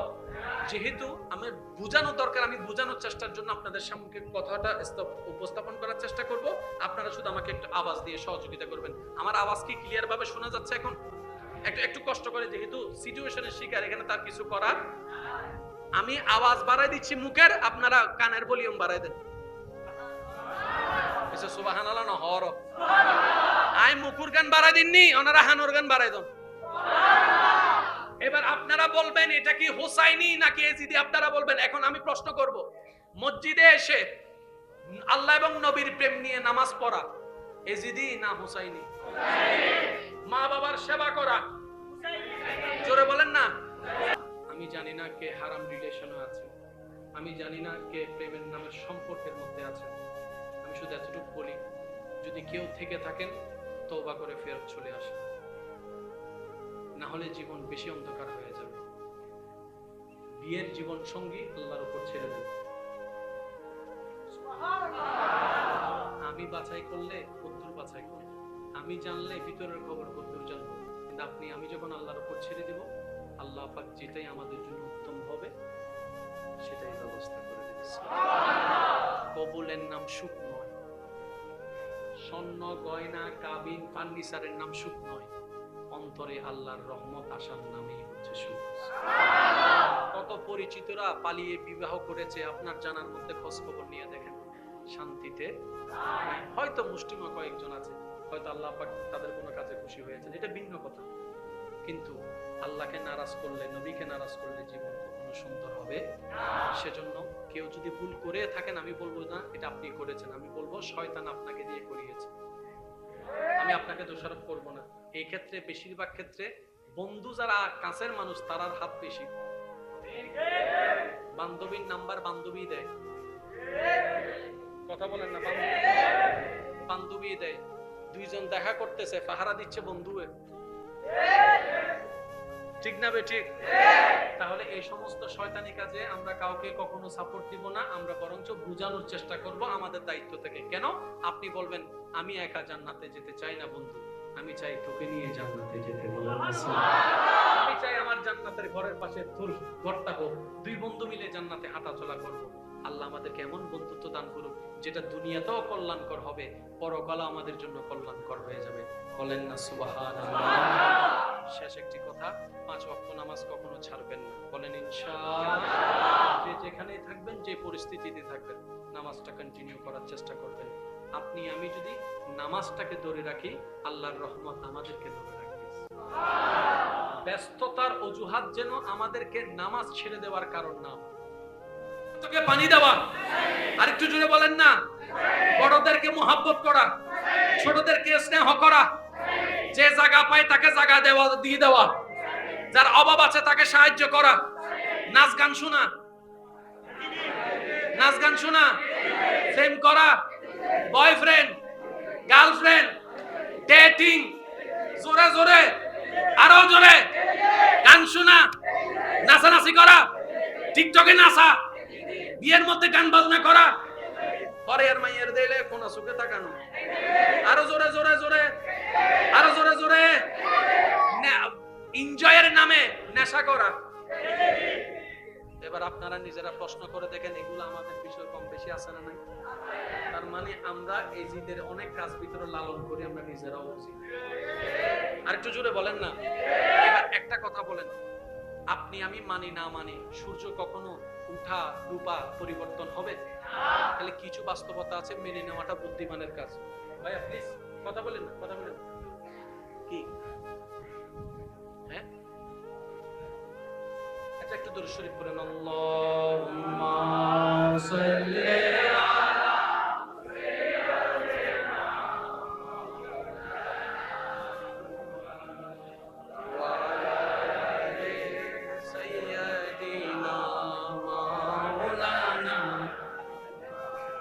S1: যেহেতু আমার বোঝানো দরকার, আমি বোঝানোর চেষ্টার জন্য আপনাদের সামনে কথাটা উপস্থাপন করার চেষ্টা করব। আপনারা শুধু আমাকে একটু আওয়াজ দিয়ে সহযোগিতা করবেন। আমার আওয়াজ কি ক্লিয়ার ভাবে শোনা যাচ্ছে এখন? একটু কষ্ট করে, যেহেতু সিচুয়েশনের শিকার, এখানে তার কিছু করার। আমি আওয়াজ বাড়াই দিচ্ছি মুখের, আপনারা কানের ভলিউম বাড়াই দেন। সুবহানাল্লাহ না হর আই মুকুর গান বাড়াই দিননি, ওনারা হানুর গান বাড়াই দেন। এবার আপনারা বলবেন এটা কি হুসাইনি নাকি এজিদি, আপনারা বলবেন। এখন আমি প্রশ্ন করব, মসজিদে এসে আল্লাহ এবং নবীর প্রেম নিয়ে নামাজ পড়া এজিদি না হুসাইনি? মা বাবার সেবা করা, জোরে বলেন না। আমি জানি না কে হারাম রিলেশনে আছে, আমি জানি না কে প্রেমের নামের সম্পর্কের মধ্যে আছে। আমি শুধু এতটুকু বলি, যদি কেউ থেকে থাকেন তওবা করে ফেরত চলে আসেন, না হলে জীবন বেশি অন্ধকার হয়ে যাবে। বিয়ের জীবন সঙ্গী আল্লাহর উপর ছেড়ে দেব। আমি বাছাই করলে কদ্দুর বাছাই করব, আমি জানলে ভিতরের খবর কদ্দুর জানবো, কিন্তু আমি যখন আল্লাহর উপর ছেড়ে দিব, আল্লাহ পাক যেটাই আমাদের জন্য উত্তম হবে সেটাই ব্যবস্থা করে দেবে। কবুলের নাম সুখ নয়, স্বর্ণ গয়না কাবিন ফার্নিচারের নাম সুখ নয়, অন্তরে আল্লাহর রহমত আসার নামই হচ্ছে সুখ। কত পরিচিতরা পালিয়ে বিবাহ করেছে, আপনার জানার মধ্যে খোঁজ খবর নিয়ে দেখেন, শান্তিতে। হয়তো মুষ্টিমা কয়েকজন আছে, হয়তো আল্লাহ পাক তাদের কোনো কাজে খুশি হয়েছেন, এটা ভিন্ন কথা। কিন্তু আল্লাহকে নারাজ করলে, নবীকে নারাজ করলে জীবন কখনো সুন্দর হবে না। সেজন্য কেউ যদি ভুল করে থাকেন, আমি বলবো না এটা আপনি করেছেন, আমি বলবো শয়তান আপনাকে দিয়ে করিয়েছে। আমি আপনাকে দোষারোপ করব না। এই ক্ষেত্রে বেশিরভাগ ক্ষেত্রে বন্ধু যারা কাছের মানুষ তারার হাত বেশি। বান্ধবীর নাম্বার বান্ধবী দেয়, কথা বলেন না, বান্ধবী দেয়। দুইজন দেখা করতেছে, পাহারা দিচ্ছে বন্ধুয়ে, ঠিক না বে ঠিক? তাহলে এই সমস্ত শয়তানি কাজে আমরা কাউকে কখনো সাপোর্ট দিব না, আমরা বরঞ্চ বুঝানোর চেষ্টা করব আমাদের দায়িত্ব থেকে। কেন? আপনি বলবেন আমি একা জান্নাতে যেতে চাই না বন্ধু, আমি চাই তোকে নিয়ে জান্নাতে যেতে। বলেন আমি চাই আমার জান্নাতের ঘরের পাশে তোর ঘরটা হোক, দুই বন্ধু মিলে জান্নাতে হাঁটাচলা করব। আল্লাহ আমাদেরকে এমন বন্ধুত্ব দান করুক যেটা দুনিয়াতেও কল্যাণকর হবে, পরকালে আমাদের জন্য কল্যাণকর হয়ে যাবে। বলেন না সুবহানাল্লাহ। শেষ একটি কথা, 5 ওয়াক্ত নামাজ কখনো ছাড়বেন না। বলেন ইনশাআল্লাহ। যে যেখানেই থাকবেন, যে পরিস্থিতিতে থাকবেন, নামাজটা কন্টিনিউ করার চেষ্টা করবেন। আপনি আমি যদি নামাজটাকে ধরে রাখি, আল্লাহর রহমত আমাদেরকে ধরে রাখবে। ব্যস্ততার অজুহাত যেন আমাদেরকে নামাজ ছেড়ে দেওয়ার কারণ না। তোকে পানি দেওয়া, আরেকটু জোরে বলেন না। বড়দেরকে মুহাব্বত করা, ছোটদেরকে স্নেহ করা, যে জায়গা পায় তাকে জায়গা দেওয়া, দিয়ে দেওয়া, যার অভাব আছে তাকে সাহায্য করা। নাচ গান শোনা, নাচ গান শোনা, প্রেম করা, বয়ফ্রেন্ড গার্লফ্রেন্ড, ডেটিং, জোরে জোরে, আরো জোরে গান শোনা, নাচানাচি করা, টিকটকে নাচা, বিয়ের মধ্যে গান বাজনা করা, পরে আর মাইয়ের দিলে কোন সুখে তাকানো, আরো জোরে জোরে জোরে, আরো জোরে জোরে, এনজয়ের নামে নেশা করা। এবার আপনারা নিজেরা প্রশ্ন করে দেখেন, এগুলো আমাদের বিষয় কম বেশি আছে না নাই? তার মানে আমরা এই জিদের অনেক কাজ ভিতরে লালন করি, আমরা নিজেরাও বুঝি। আরেকটু জোরে বলেন না। এবার একটা কথা বলেন, আপনি আমি মানি না মানি, সূর্য কখনো উঠা ডুবা পরিবর্তন হবে? তাহলে কিছু বাস্তবতা আছে, মেনে নেওয়াটা বুদ্ধিমানের কাজ। ভাইয়া প্লিজ কথা বলেন না, কথা বলেন। কি হ্যাঁ, আচ্ছা একটু দরুদ শরীফ পড়েন। আল্লাহুম্মা সাল্লি আলা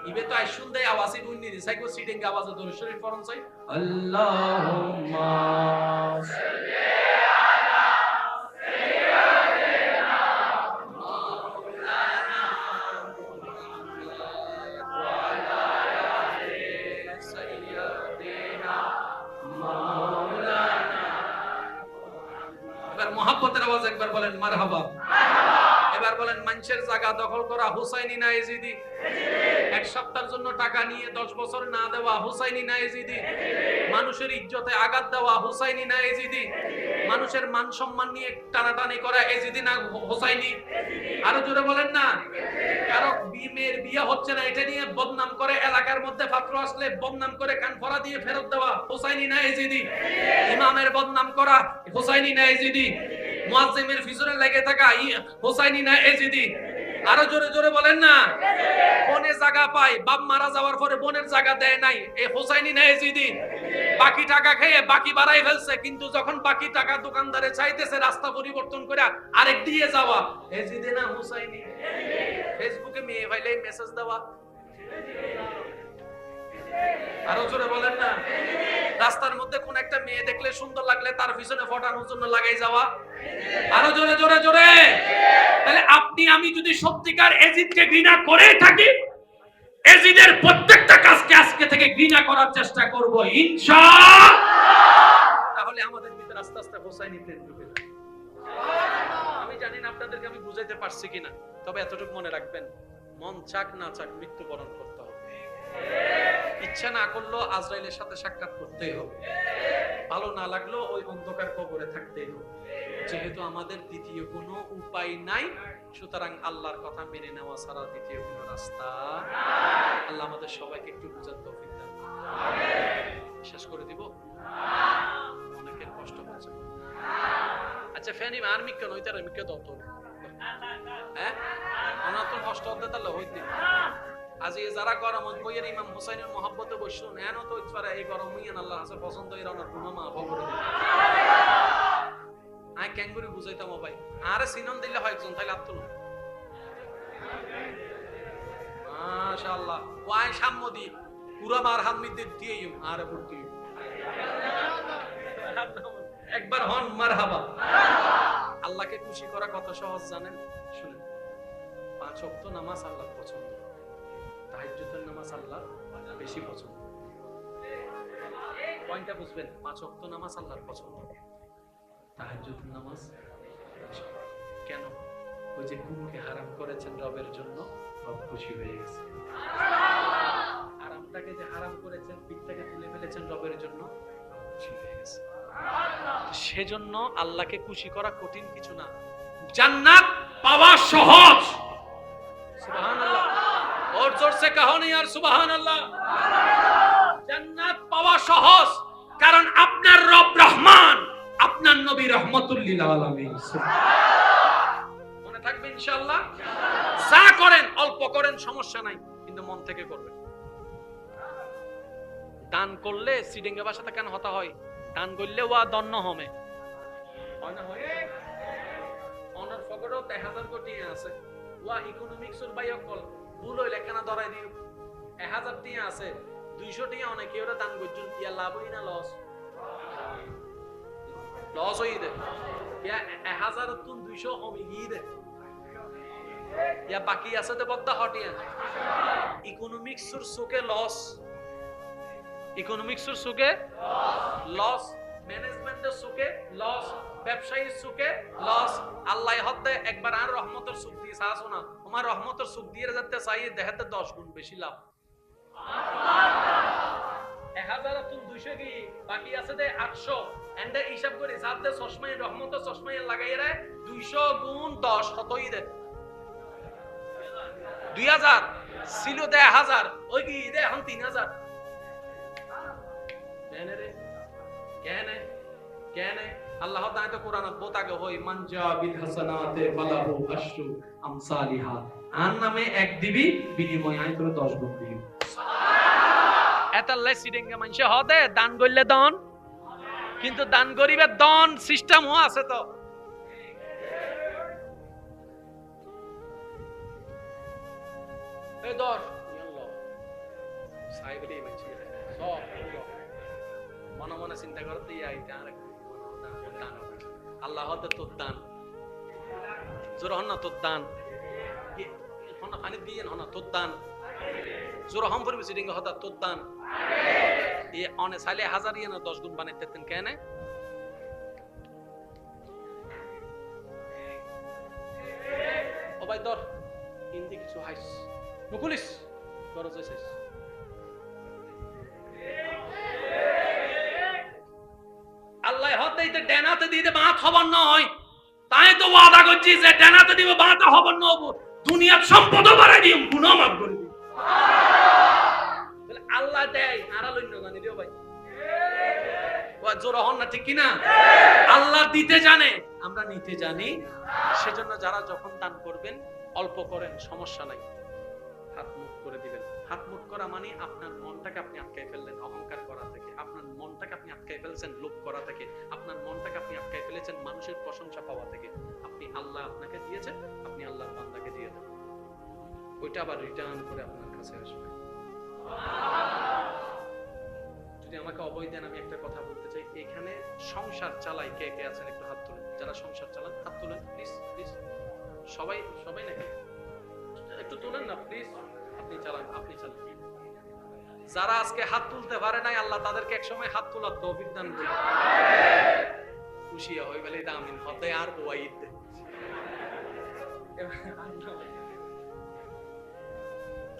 S1: ইবে তো আইসুন দেয় আওয়াজই বুঝনি রে সাইকো সিডিং আওয়াজে দরুদ শরীফ পড়ন চাই। আল্লাহুম্মা সাল্লি আলা সাইয়্যিদিনা মাওলানা ওয়া আলা আলি সাইয়্যিদিনা মাওলানা। এবার মোহাব্বতের আওয়াজ একবার বলেন মারহাবা। এবার বলেন মানুষের জায়গা দখল করা হুসাইনি না এজিদি? এক সপ্তাহের জন্য টাকা নিয়ে 10 বছর না দেওয়া হুসাইনি না এজিদি? মানুষের ইজ্জতে আঘাত দেওয়া হুসাইনি না এজিদি? মানুষের মান সম্মান নিয়ে টানাটানি করা এজিদি না হুসাইনি? আরো জোরে বলেন না। কারো মেয়ের বিয়ে হচ্ছে না এটা নিয়ে বদনাম করে, এলাকার মধ্যে পাত্র আসলে বদনাম করে কান ফড়া দিয়ে ফেরত দেওয়া হুসাইনি না এজিদি? ইমামের বদনাম করা হুসাইনি না এজিদি? মুয়াজ্জিমের পিছনে লেগে থাকা হুসাইনি না এজিদি? আরো জোরে জোরে বলেন না। বোনের জায়গা পায়, বাপ মারা যাওয়ার পরে বোনের জায়গা দেয় নাই, এই হুসাইনি না এজিদি? বাকি টাকা খেয়ে বাকি বাড়াই ফেলছে, কিন্তু যখন বাকি টাকা দোকানদারে চাইতেছে রাস্তা পরিবর্তন করে আরেক দিয়ে যাওয়া এজিদি না হুসাইনি? ফেসবুকে মেয়ে ভাইলে মেসেজ দেওয়া, আরো জোরে বলেন না। রাস্তার মধ্যে কোন একটা মেয়ে দেখলে সুন্দর লাগলে তার পিছনে ফটানোর জন্য লাগাই যাওয়া, আরো জোরে জোরে জোরে। তাহলে আপনি আমি যদি সত্যিকার এজিদকে ঘৃণা করে থাকি, এজিদের প্রত্যেকটা কাজকে আজকে থেকে ঘৃণা করার চেষ্টা করব ইনশাআল্লাহ। তাহলে আমাদের ভিতরে আস্তে আস্তে হুসাইনি প্রেম ঢুকে যাবে। আমি জানি না আপনাদেরকে আমি বুঝাইতে পারছি কিনা, তবে এতটুকু মনে রাখবেন, মন চাক না চাক মৃত্যুবরণ করতে হবে। ইচ্ছা না করলেও আজরাইলের সাথে সাক্ষাৎ করতেই হবে। ভালো না লাগলেও ওই অন্ধকার কবরে থাকতেই হবে। যেহেতু আমাদের দ্বিতীয় কোনো উপায় নাই, সুতরাং আল্লাহর কথা মেনে নেওয়া ছাড়া দ্বিতীয় কোনো রাস্তা। আল্লাহ আমাদের সবাইকে একটু বুঝার তৌফিক দান। শেষ করে দিব, অনেকের কষ্ট হচ্ছে। আচ্ছা ফেনি আর মিক্কা নইতে আর মিক্কা দত হ্যাঁ অনাতন কষ্ট হতে তাহলে হইতে আজ এই যারা গরম কইয়ের ইমাম হুসাইনের মহব্বতে বসুন এন তো ইতফারে এই গরম হইয়ান আল্লাহ হাসে পছন্দ এর অনার গুনাহ মাফ করে দিন। আই ক্যাঙ্গুরি বুঝাইতাম ভাই আরে সিনন দিলে হয় একজন তাইলে আত্মল মাশাআল্লাহ ওয়াই সাম্মদি পুরা মার হামিদ দিয়ে আরে পড়তি একবার হন মারহাবা। আল্লাহকে খুশি করা কত সহজ জানেন? শুনুন, 5 ওয়াক্ত নামাজ আল্লাহর পছন্দ, তাহাজ্জুদের নামাজ আল্লাহর বেশি পছন্দ। পয়েন্টটা বুঝবেন, 5 ওয়াক্ত নামাজ আল্লাহর পছন্দ, তাহাজ্জুদের নামাজ বেশি। কেন? ওই যে গুমকে হারাম করেছেন রবের জন্য, রব খুশি হয়ে গেছে। হারামটাকে যে হারাম করেছেন, পিঠটাকে তুলে ফেলেছেন রবের জন্য, রব খুশি হয়ে গেছে। সেজন্য আল্লাহকে খুশি করা কঠিন কিছু না, জান্নাত পাওয়া সহজ। সুবহানাল্লাহ, और जोर से कहो नहीं यार সুবহানাল্লাহ। জান্নাত পাওয়া সহজ, কারণ আপনার রব রহমান, আপনার নবী রহমাতুল লিল আলামিন। মনে থাকবে ইনশাআল্লাহ। যা করেন অল্প করেন, সমস্যা নাই, কিন্তু মন থেকে করবেন। দান করলে সিডিঙ্গা ভাষাতে কেন হতা হয়? দান করলে ওয়া দন্ন হবে হয় না, হয় অনার ফকরও 1000 কোটি আছে, ওয়া ইকোনমিক্সের বাইকল ভুল হইলে কেন ধরাই দিও 1000 টিয়া আছে, 200 টিয়া অনেকে ওরা দান করছেন, ইয়া লাভ হই না লস? লস হই দে ইয়া 1000 তুন 200 কমে গিয়ে দে, ইয়া বাকি আছে তে বদ্দা হটিয়া। ইকোনমিক্সের সুকে লস, ইকোনমিক্সের সুকে লস, ম্যানেজমেন্টের সুকে লস, ব্যবসায়ীর সুকে লস। আল্লাহ হতে একবার আর রহমতের সুখ দিয়ে আসো না, তোমার রহমতের সুখ দিয়ে যাতে চাই দেখাতে 10 গুণ বেশি লাভ। 1000 তুন 200 কি বাকি আছে দে 800, এন্ড হিসাব করে হিসাব দে চশমায় রহমতের চশমায় লাগাই রে 200 গুণ 10 কতই দে 2000 ছিল দে 1000, ওই কি দে এখন 3000। আল্লাহ তাআলা তো কোরআনত বোতাগে হই মানজা বিল হাসানাতে ফালাহু আশরু আমসালিহা, আর নামে এক দিবি বিনিময় আই তোরে 10 গুণ দিবি। সুবহানাল্লাহ। এতাল্লাই সিডিঙ্গা মানসে হদে দান করলে দন, কিন্তু দান গরিবে দন সিস্টেম ও আছে তো। এই দর আল্লাহ সাইবলি মানসি সব মনে মনে চিন্তা করতে আইতে আর দান আল্লাহ হতে তোর দান জোর হন না, তোর দান হন পানি দিয়ে হন তোর দান জোর হম পরিবে সিডিং হতা তোর দান এ অনে সালে 1000 ইয়ে না 10 গুণ বানাইতে তেন কেন? ও ভাই দর হিন্দি কিছু হাইস নুকুলিস দরজ এসেস আল্লাহ হতেইতে ডেনাতে দিতে বাত খবর নয়, তাই তো ওয়াদা করছি যে ডেনাতে দিব বাত খবর নব, দুনিয়ার সম্পদ বাড়াই দিম, গুনাহ মাফ করে দিম। তাহলে আল্লাহ দেয় আর লইন্য জানি দিও ভাই, ওয়া জোর হন না, ঠিক কি না? আল্লাহ দিতে জানে, আমরা নিতে জানি। সেজন্য যারা যখন দান করবেন অল্প করেন, সমস্যা নাই, হাত মুখ করে দিবেন। হাত মুখ করা মানে আপনার মনটাকে আপনি আটকাই ফেললেন অহংকার করা থেকে, আপনার মনটাকে আপনি আটকাই ফেলছেন লোভ করা থেকে, আপনার মনটাকে আপনি আটকাই ফেলেছেন মানুষের প্রশংসা পাওয়া থেকে। আপনি আল্লাহ আপনাকে দিয়েছেন, আপনি আল্লাহর বান্দাকে দিয়ে দেন, ওইটা আবার রিটার্ন করে আপনার কাছে আসবে। যদি আমাকে অবৈ দেন, আমি একটা কথা বলতে চাই। এখানে সংসার চালাই কে কে আছেন একটু হাত তুলেন, যারা সংসার চালান হাত তুলেন প্লিজ প্লিজ। সবাই সবাই নাকি একটু তুলেন না প্লিজ, আপনি চালান, আপনি চালান। যারা আজকে হাত তুলতে পারে নাই, আল্লাহ তাদেরকে এক সময় হাত তোলার তৌফিক দান করুন। খুশি হই বলে আমিন হতে আর ওয়াইদ।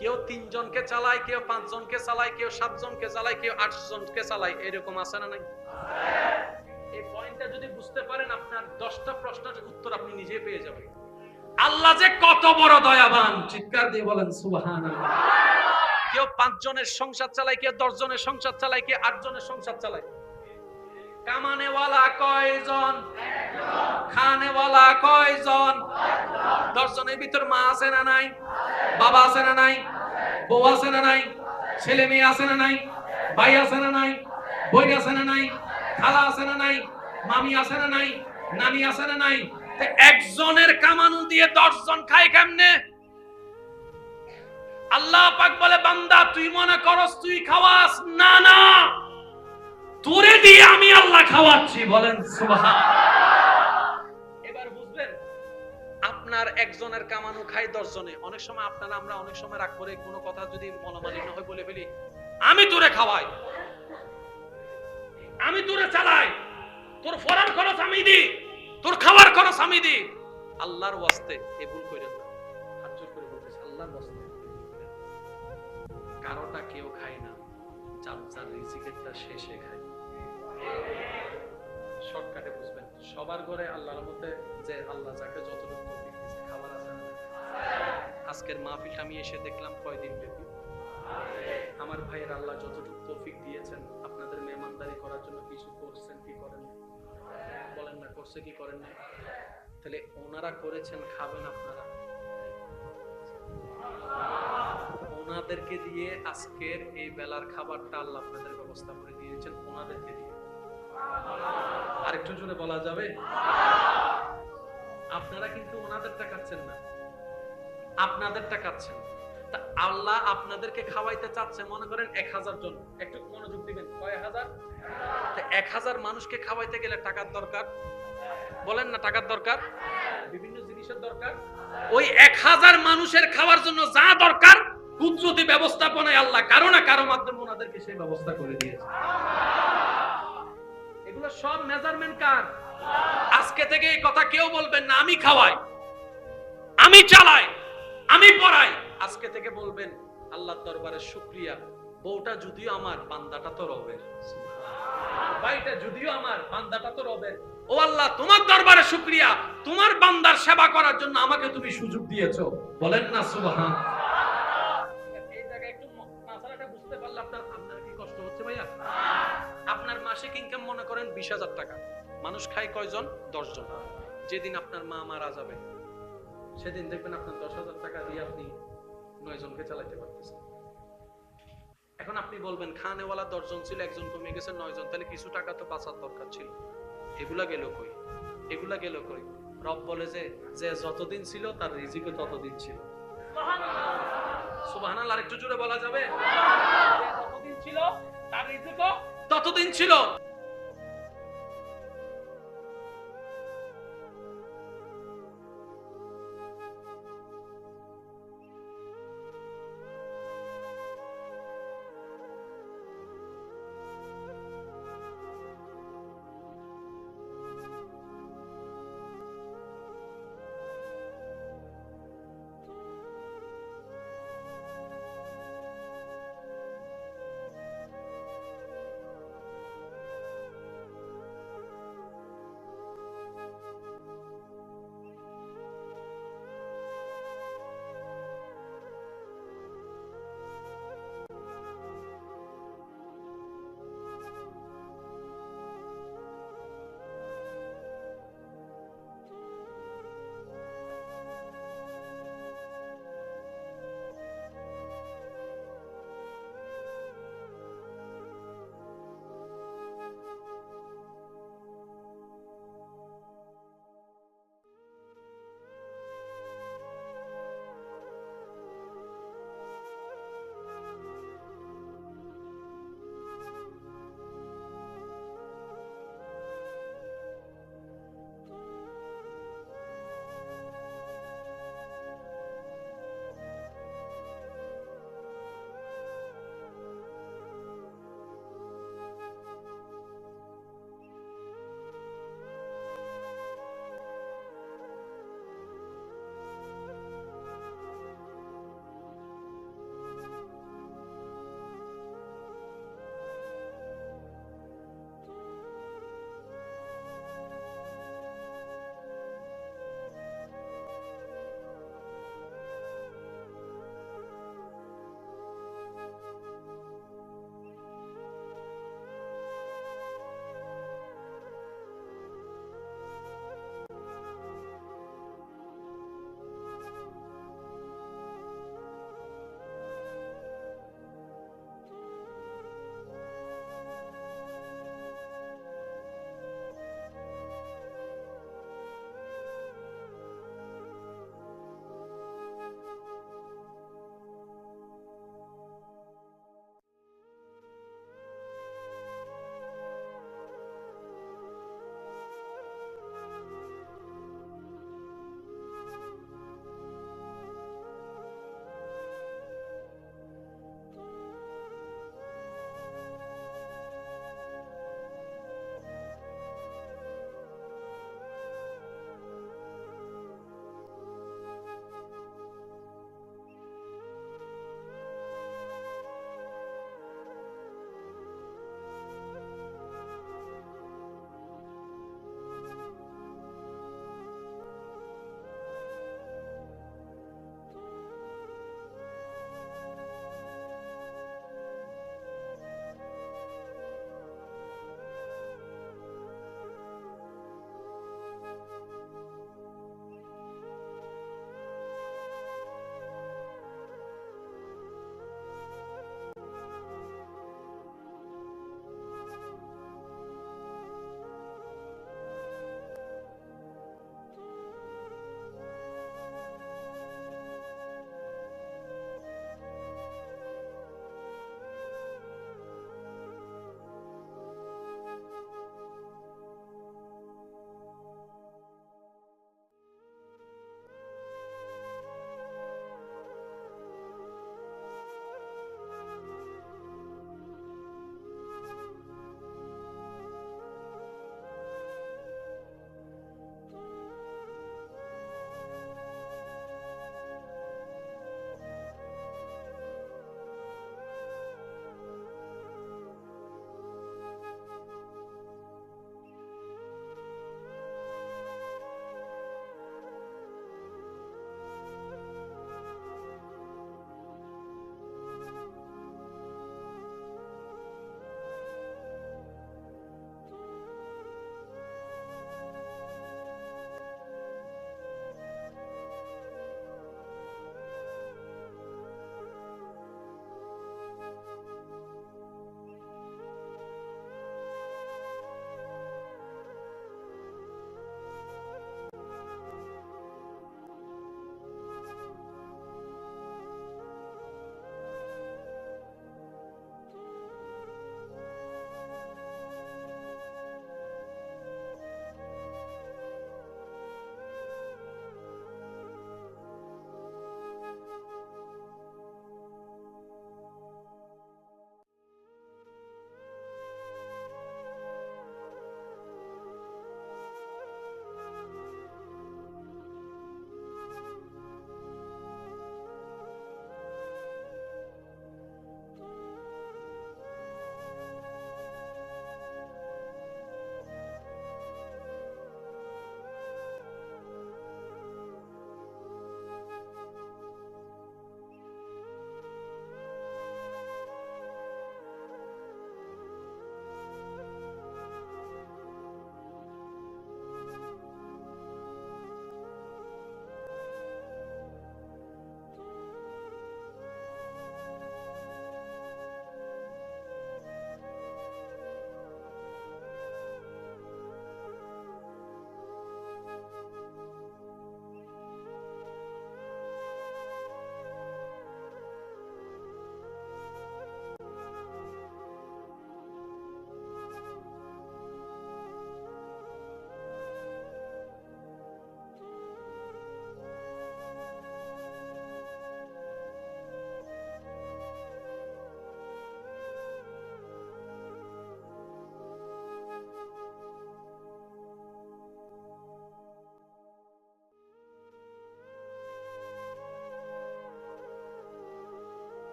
S1: কেউ 3 জনকে চালায়, কেউ 5 জনকে চালায়, কেউ 7 জনকে চালায়, কেউ 8 জনকে চালায়, এরকম আছে না নাই? এই পয়েন্টটা যদি বুঝতে পারেন, আপনার 10টা প্রশ্নের উত্তর আপনি নিজেই পেয়ে যাবেন। আল্লাহ যে কত বড় দয়াবান, চিৎকার দিয়ে বলেন সুবহানাল্লাহ। কেউ 5 জনের সংসার চালায়, কেউ 10 জনের সংসার চালায়, কেউ 8 জনের সংসার চালায়। কামানেওয়ালা কয়জন? খানেওয়ালা কয়জন? 10 জনের ভিতর মা আছে না নাই? বাবা আছে না নাই? বউ আছে না নাই? ছেলে মেয়ে আছে না নাই? ভাই আছে না নাই? বোন আছে না নাই? খালা আছে না নাই? মামি আছে না নাই? নানি আছে না নাই? তো একজনের কামানো দিয়ে 10 জন খায় কেমনে? আল্লাহ পাক বলে বান্দা তুই মনে করস তুই খাওয়াস, না না, তোরে দিয়ে আমি আল্লাহ খাওয়াচ্ছি। বলেন সুবহানাল্লাহ। এবার বুঝবেন, আপনার একজনের কামানো খাই 10 জনে। অনেক সময় আমরা অনেক সময় রাগ করে কোনো কথা যদি মনোমালিন্য হয় বলে ফেলি, আমি তোরে খাওয়াই, আমি তোরে চালাই, তোর ফরার খরচ আমি দিই, তোর খাওয়ার খরচ আমি দিই। আল্লাহর ওয়াস্তে এ ভুল কইরেন না। হাত জোর করে বলতেছি আল্লাহর ওয়াস্তে কারোটা কেউ খায় না, যার যার রিজিকেরটা শেষে খায়। শর্টকাটে বুঝবেন, সবার ঘরে আল্লাহর মধ্যে যে আল্লাহ যাকে যতটুকু তৌফিক দিয়েছে খাবার আছে না? আজকের মাহফিলটা আমি এসে দেখলাম কয়দিন ব্যাপী আমার ভাইয়ের আল্লাহ যতটুকু তৌফিক দিয়েছেন আপনাদের মেহমানদারি করার জন্য কিছু করছেন কি করেন? বলেন না, করছে কি করেন না? তাহলে ওনারা করেছেন, খাবেন আপনারা। ওনাদেরকে দিয়ে আজকের এই বেলার খাবারটা আল্লাহ আপনাদের ব্যবস্থা করে দিয়েছেন, ওনাদেরকে দিয়ে। আরেকটু জোরে বলা যাবে? আপনারা কিন্তু ওনাদেরটা খাচ্ছেন না, আপনাদেরটা খাচ্ছেন। তা আল্লাহ আপনাদেরকে খাওয়াইতে চাচ্ছে মনে করেন 1000 জন। একটু মনোযোগ দিবেন, কয় হাজার? 1000 মানুষকে খাওয়াইতে গেলে টাকার দরকার। বলেন না, টাকার দরকার, বিভিন্ন জিনিসের দরকার। ওই 1000 মানুষের খাওয়ার জন্য যা দরকার কুদরতি ব্যবস্থাপনায় আল্লাহ কারো না কারো মাধ্যমে ওনাদেরকে সেই ব্যবস্থা করে দিয়েছে। এগুলো সব মেজারমেন্ট কার? আজকে থেকে এই কথা কেউ বলবেন না আমি খাওয়াই, আমি চালাই, আমি পড়াই। আজকে থেকে বলবেন আল্লাহর দরবারে শুকরিয়া, বউটা যদিও আমার, বান্দাটা তো রবের। ভাইটা যদিও আমার, বান্দাটা তো রবের। ও আল্লাহ, তোমার দরবারে শুকরিয়া, তোমার বান্দার সেবা করার জন্য আমাকে তুমি সুযোগ দিয়েছো। বলেন না সুবহানাল্লাহ। এই জায়গায় একটু মাসালাটা বুঝতে পারলে আপনার কি কষ্ট হচ্ছে ভাইয়া? আপনার মাসিক ইনকাম মনে করেন 20,000 টাকা, মানুষ খায় কয়জন? 10 জন। যেদিন আপনার মা মারা যাবে সেদিন দেখবেন আপনার 10,000 টাকা দিয়ে আপনি 9 জনকে চালাতে পারতেছেন। এখন আপনি বলবেন খানেওয়ালা 10 জন ছিল, একজন কমে গেছে 9 জন, তাহলে কিছু টাকা তো বাঁচার দরকার ছিল। এগুলা গেল কই? এগুলা গেল কই? রব বলে যে যতদিন ছিল তার রিজিকও ততদিন ছিল। সুবহানাল্লাহ। আরেকটু জোরে বলা যাবে? যতদিন ছিল তার রিজিকও ততদিন ছিল।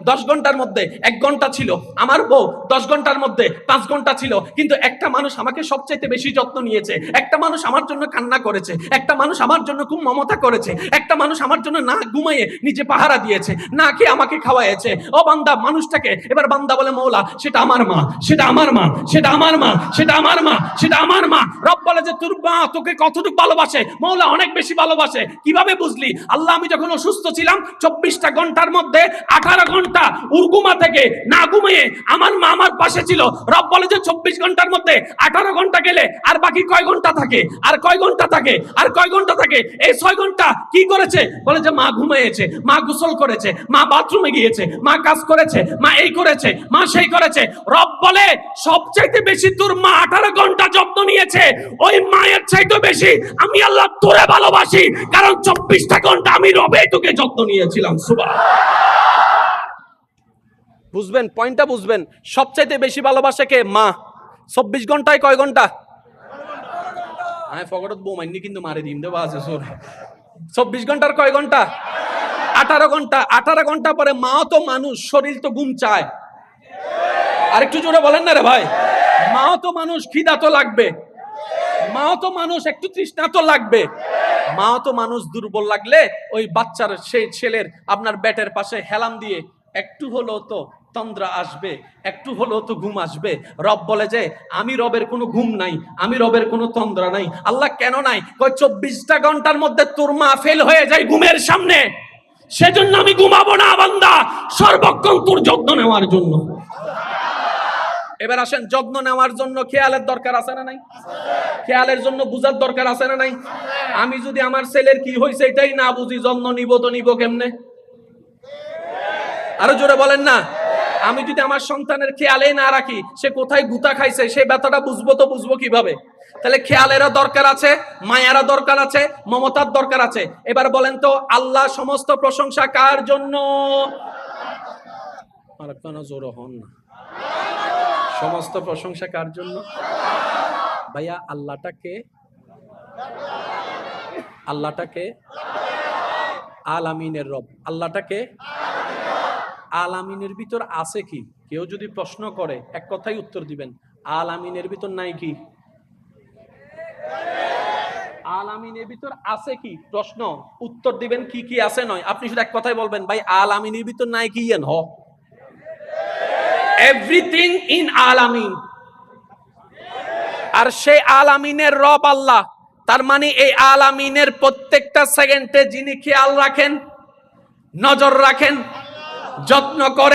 S3: 10 ঘন্টার মধ্যে 1 ঘন্টা ছিল, আমার বউ 10 ঘন্টার মধ্যে 5 ঘন্টা ছিল, কিন্তু একটা মানুষ আমাকে সবচাইতে বেশি যত্ন নিয়েছে, একটা মানুষ আমার জন্য কান্না করেছে, একটা মানুষ আমার জন্য খুব মমতা করেছে, একটা মানুষ আমার জন্য না ঘুমাইয়ে নিজে পাহারা দিয়েছে, না খেয়ে আমাকে খাওয়াইছে। ও বান্দা, মানুষটাকে এবার বান্দা বলে মওলা সেটা আমার মা, সেটা আমার মা, সেটা আমার মা, সেটা আমার মা, সেটা আমার মা। রব বলে যে তোর মা তোকে কতটুকু ভালোবাসে, মওলা অনেক বেশি ভালোবাসে। কিভাবে বুঝলি? আল্লাহ, আমি যখন অসুস্থ ছিলাম 24টা ঘন্টার মধ্যে 18 ঘন্টা উর্গুমা থেকে না ঘুমিয়ে আমার মা আমার পাশে ছিল। রব বলে যে 24 ঘন্টার মধ্যে 18 ঘন্টা গেলে আর বাকি কয় ঘন্টা থাকে, আর কয় ঘন্টা থাকে, আর কয় ঘন্টা থাকে? এই 6 ঘন্টা কি করেছে? বলে যে মা ঘুমিয়েছে, মা গোসল করেছে, মা বাথরুমে গিয়েছে, মা কাজ করেছে, মা এই করেছে, মা সেই করেছে। রব বলে সবচাইতে বেশি তোর মা 18 ঘন্টা যত্ন নিয়েছে, ওই মায়ের চাইতে বেশি আমি আল্লাহ তোরে ভালোবাসি, কারণ 24টা ঘন্টা আমি রবে তোকে যত্ন নিয়েছিলাম। সুবহানাল্লাহ। বুঝবেন, পয়েন্টটা বুঝবেন। সবচাইতে বেশি ভালোবাসে কে? মা। 24 ঘন্টায় কয় ঘন্টা? ফগরত বউ মাইনি কিন্তু মারে দিন দেওয়া আছে সোর। 24 ঘন্টার কয় ঘন্টা? 18 ঘন্টা। 18 ঘন্টা পরে মাও তো মানুষ, শরীর তো ঘুম চায়। আর একটু জোরে বলেন না রে ভাই। মাও তো মানুষ, খিদা তো লাগবে। মাও তো মানুষ, একটু তৃষ্ণা তো লাগবে। মাও তো মানুষ, দুর্বল লাগলে ওই বাচ্চার সেই ছেলের আপনার ব্যাটের পাশে হেলাম দিয়ে একটু হলেও তো তন্দ্রা আসবে, একটু হলেও তো ঘুম আসবে। রব বলে যে আমি রবের কোনো ঘুম নাই, আমি রবের কোনো তন্দ্রা নাই। আল্লাহ কেন নাই? কই 24টা ঘন্টার মধ্যে তোর মা ফেল হয়ে যায় ঘুমের সামনে, সেজন্য আমি ঘুমাবো না বান্দা, সর্বক্ষণ তোর যত্ন নেওয়ার জন্য। এবার আসেন, যত্ন নেওয়ার জন্য খেয়ালের দরকার আছে না নাই? খেয়ালের জন্য বুঝার দরকার আছে না নাই? আমি যদি আমার ছেলের কি হয়েছে এটাই না বুঝি, যত্ন নিব তো নিব কেমনে? আরো জোরে বলেন না। আমি যদি আমার সন্তানের খেয়ালে না রাখি, সে কোথায় গুতা খাইছে সেই ব্যথাটা বুঝবো তো বুঝবো কিভাবে? তাহলে খেয়ালেরও দরকার আছে, মায়ারও দরকার আছে, মমতার দরকার আছে। এবার বলেন তো, আল্লাহ সমস্ত প্রশংসা কার জন্য? আর কেন জোরে হন না? সমস্ত প্রশংসা কার জন্য? ভাইয়া, আল্লাহটাকে আলামিনের রব। আল্লাহটাকে আলামিনের ভিতর আছে কি? কেউ যদি প্রশ্ন করে এক কথাই উত্তর দিবেন, আলামিনের ভিতর নাই কি? আলামিনের ভিতর আছে কি? প্রশ্ন, উত্তর দিবেন কি কি আছে নয়। আপনি শুধু এক কথাই বলবেন, ভাই আলামিনের ভিতর নাই কি? এভরিথিং ইন আলামিন। আর সেই আলামিনের রব আল্লাহ। তার মানে এই আলামিনের প্রত্যেকটা সেকেন্ডে যিনি খেয়াল রাখেন, নজর রাখেন, যত্ন করেন,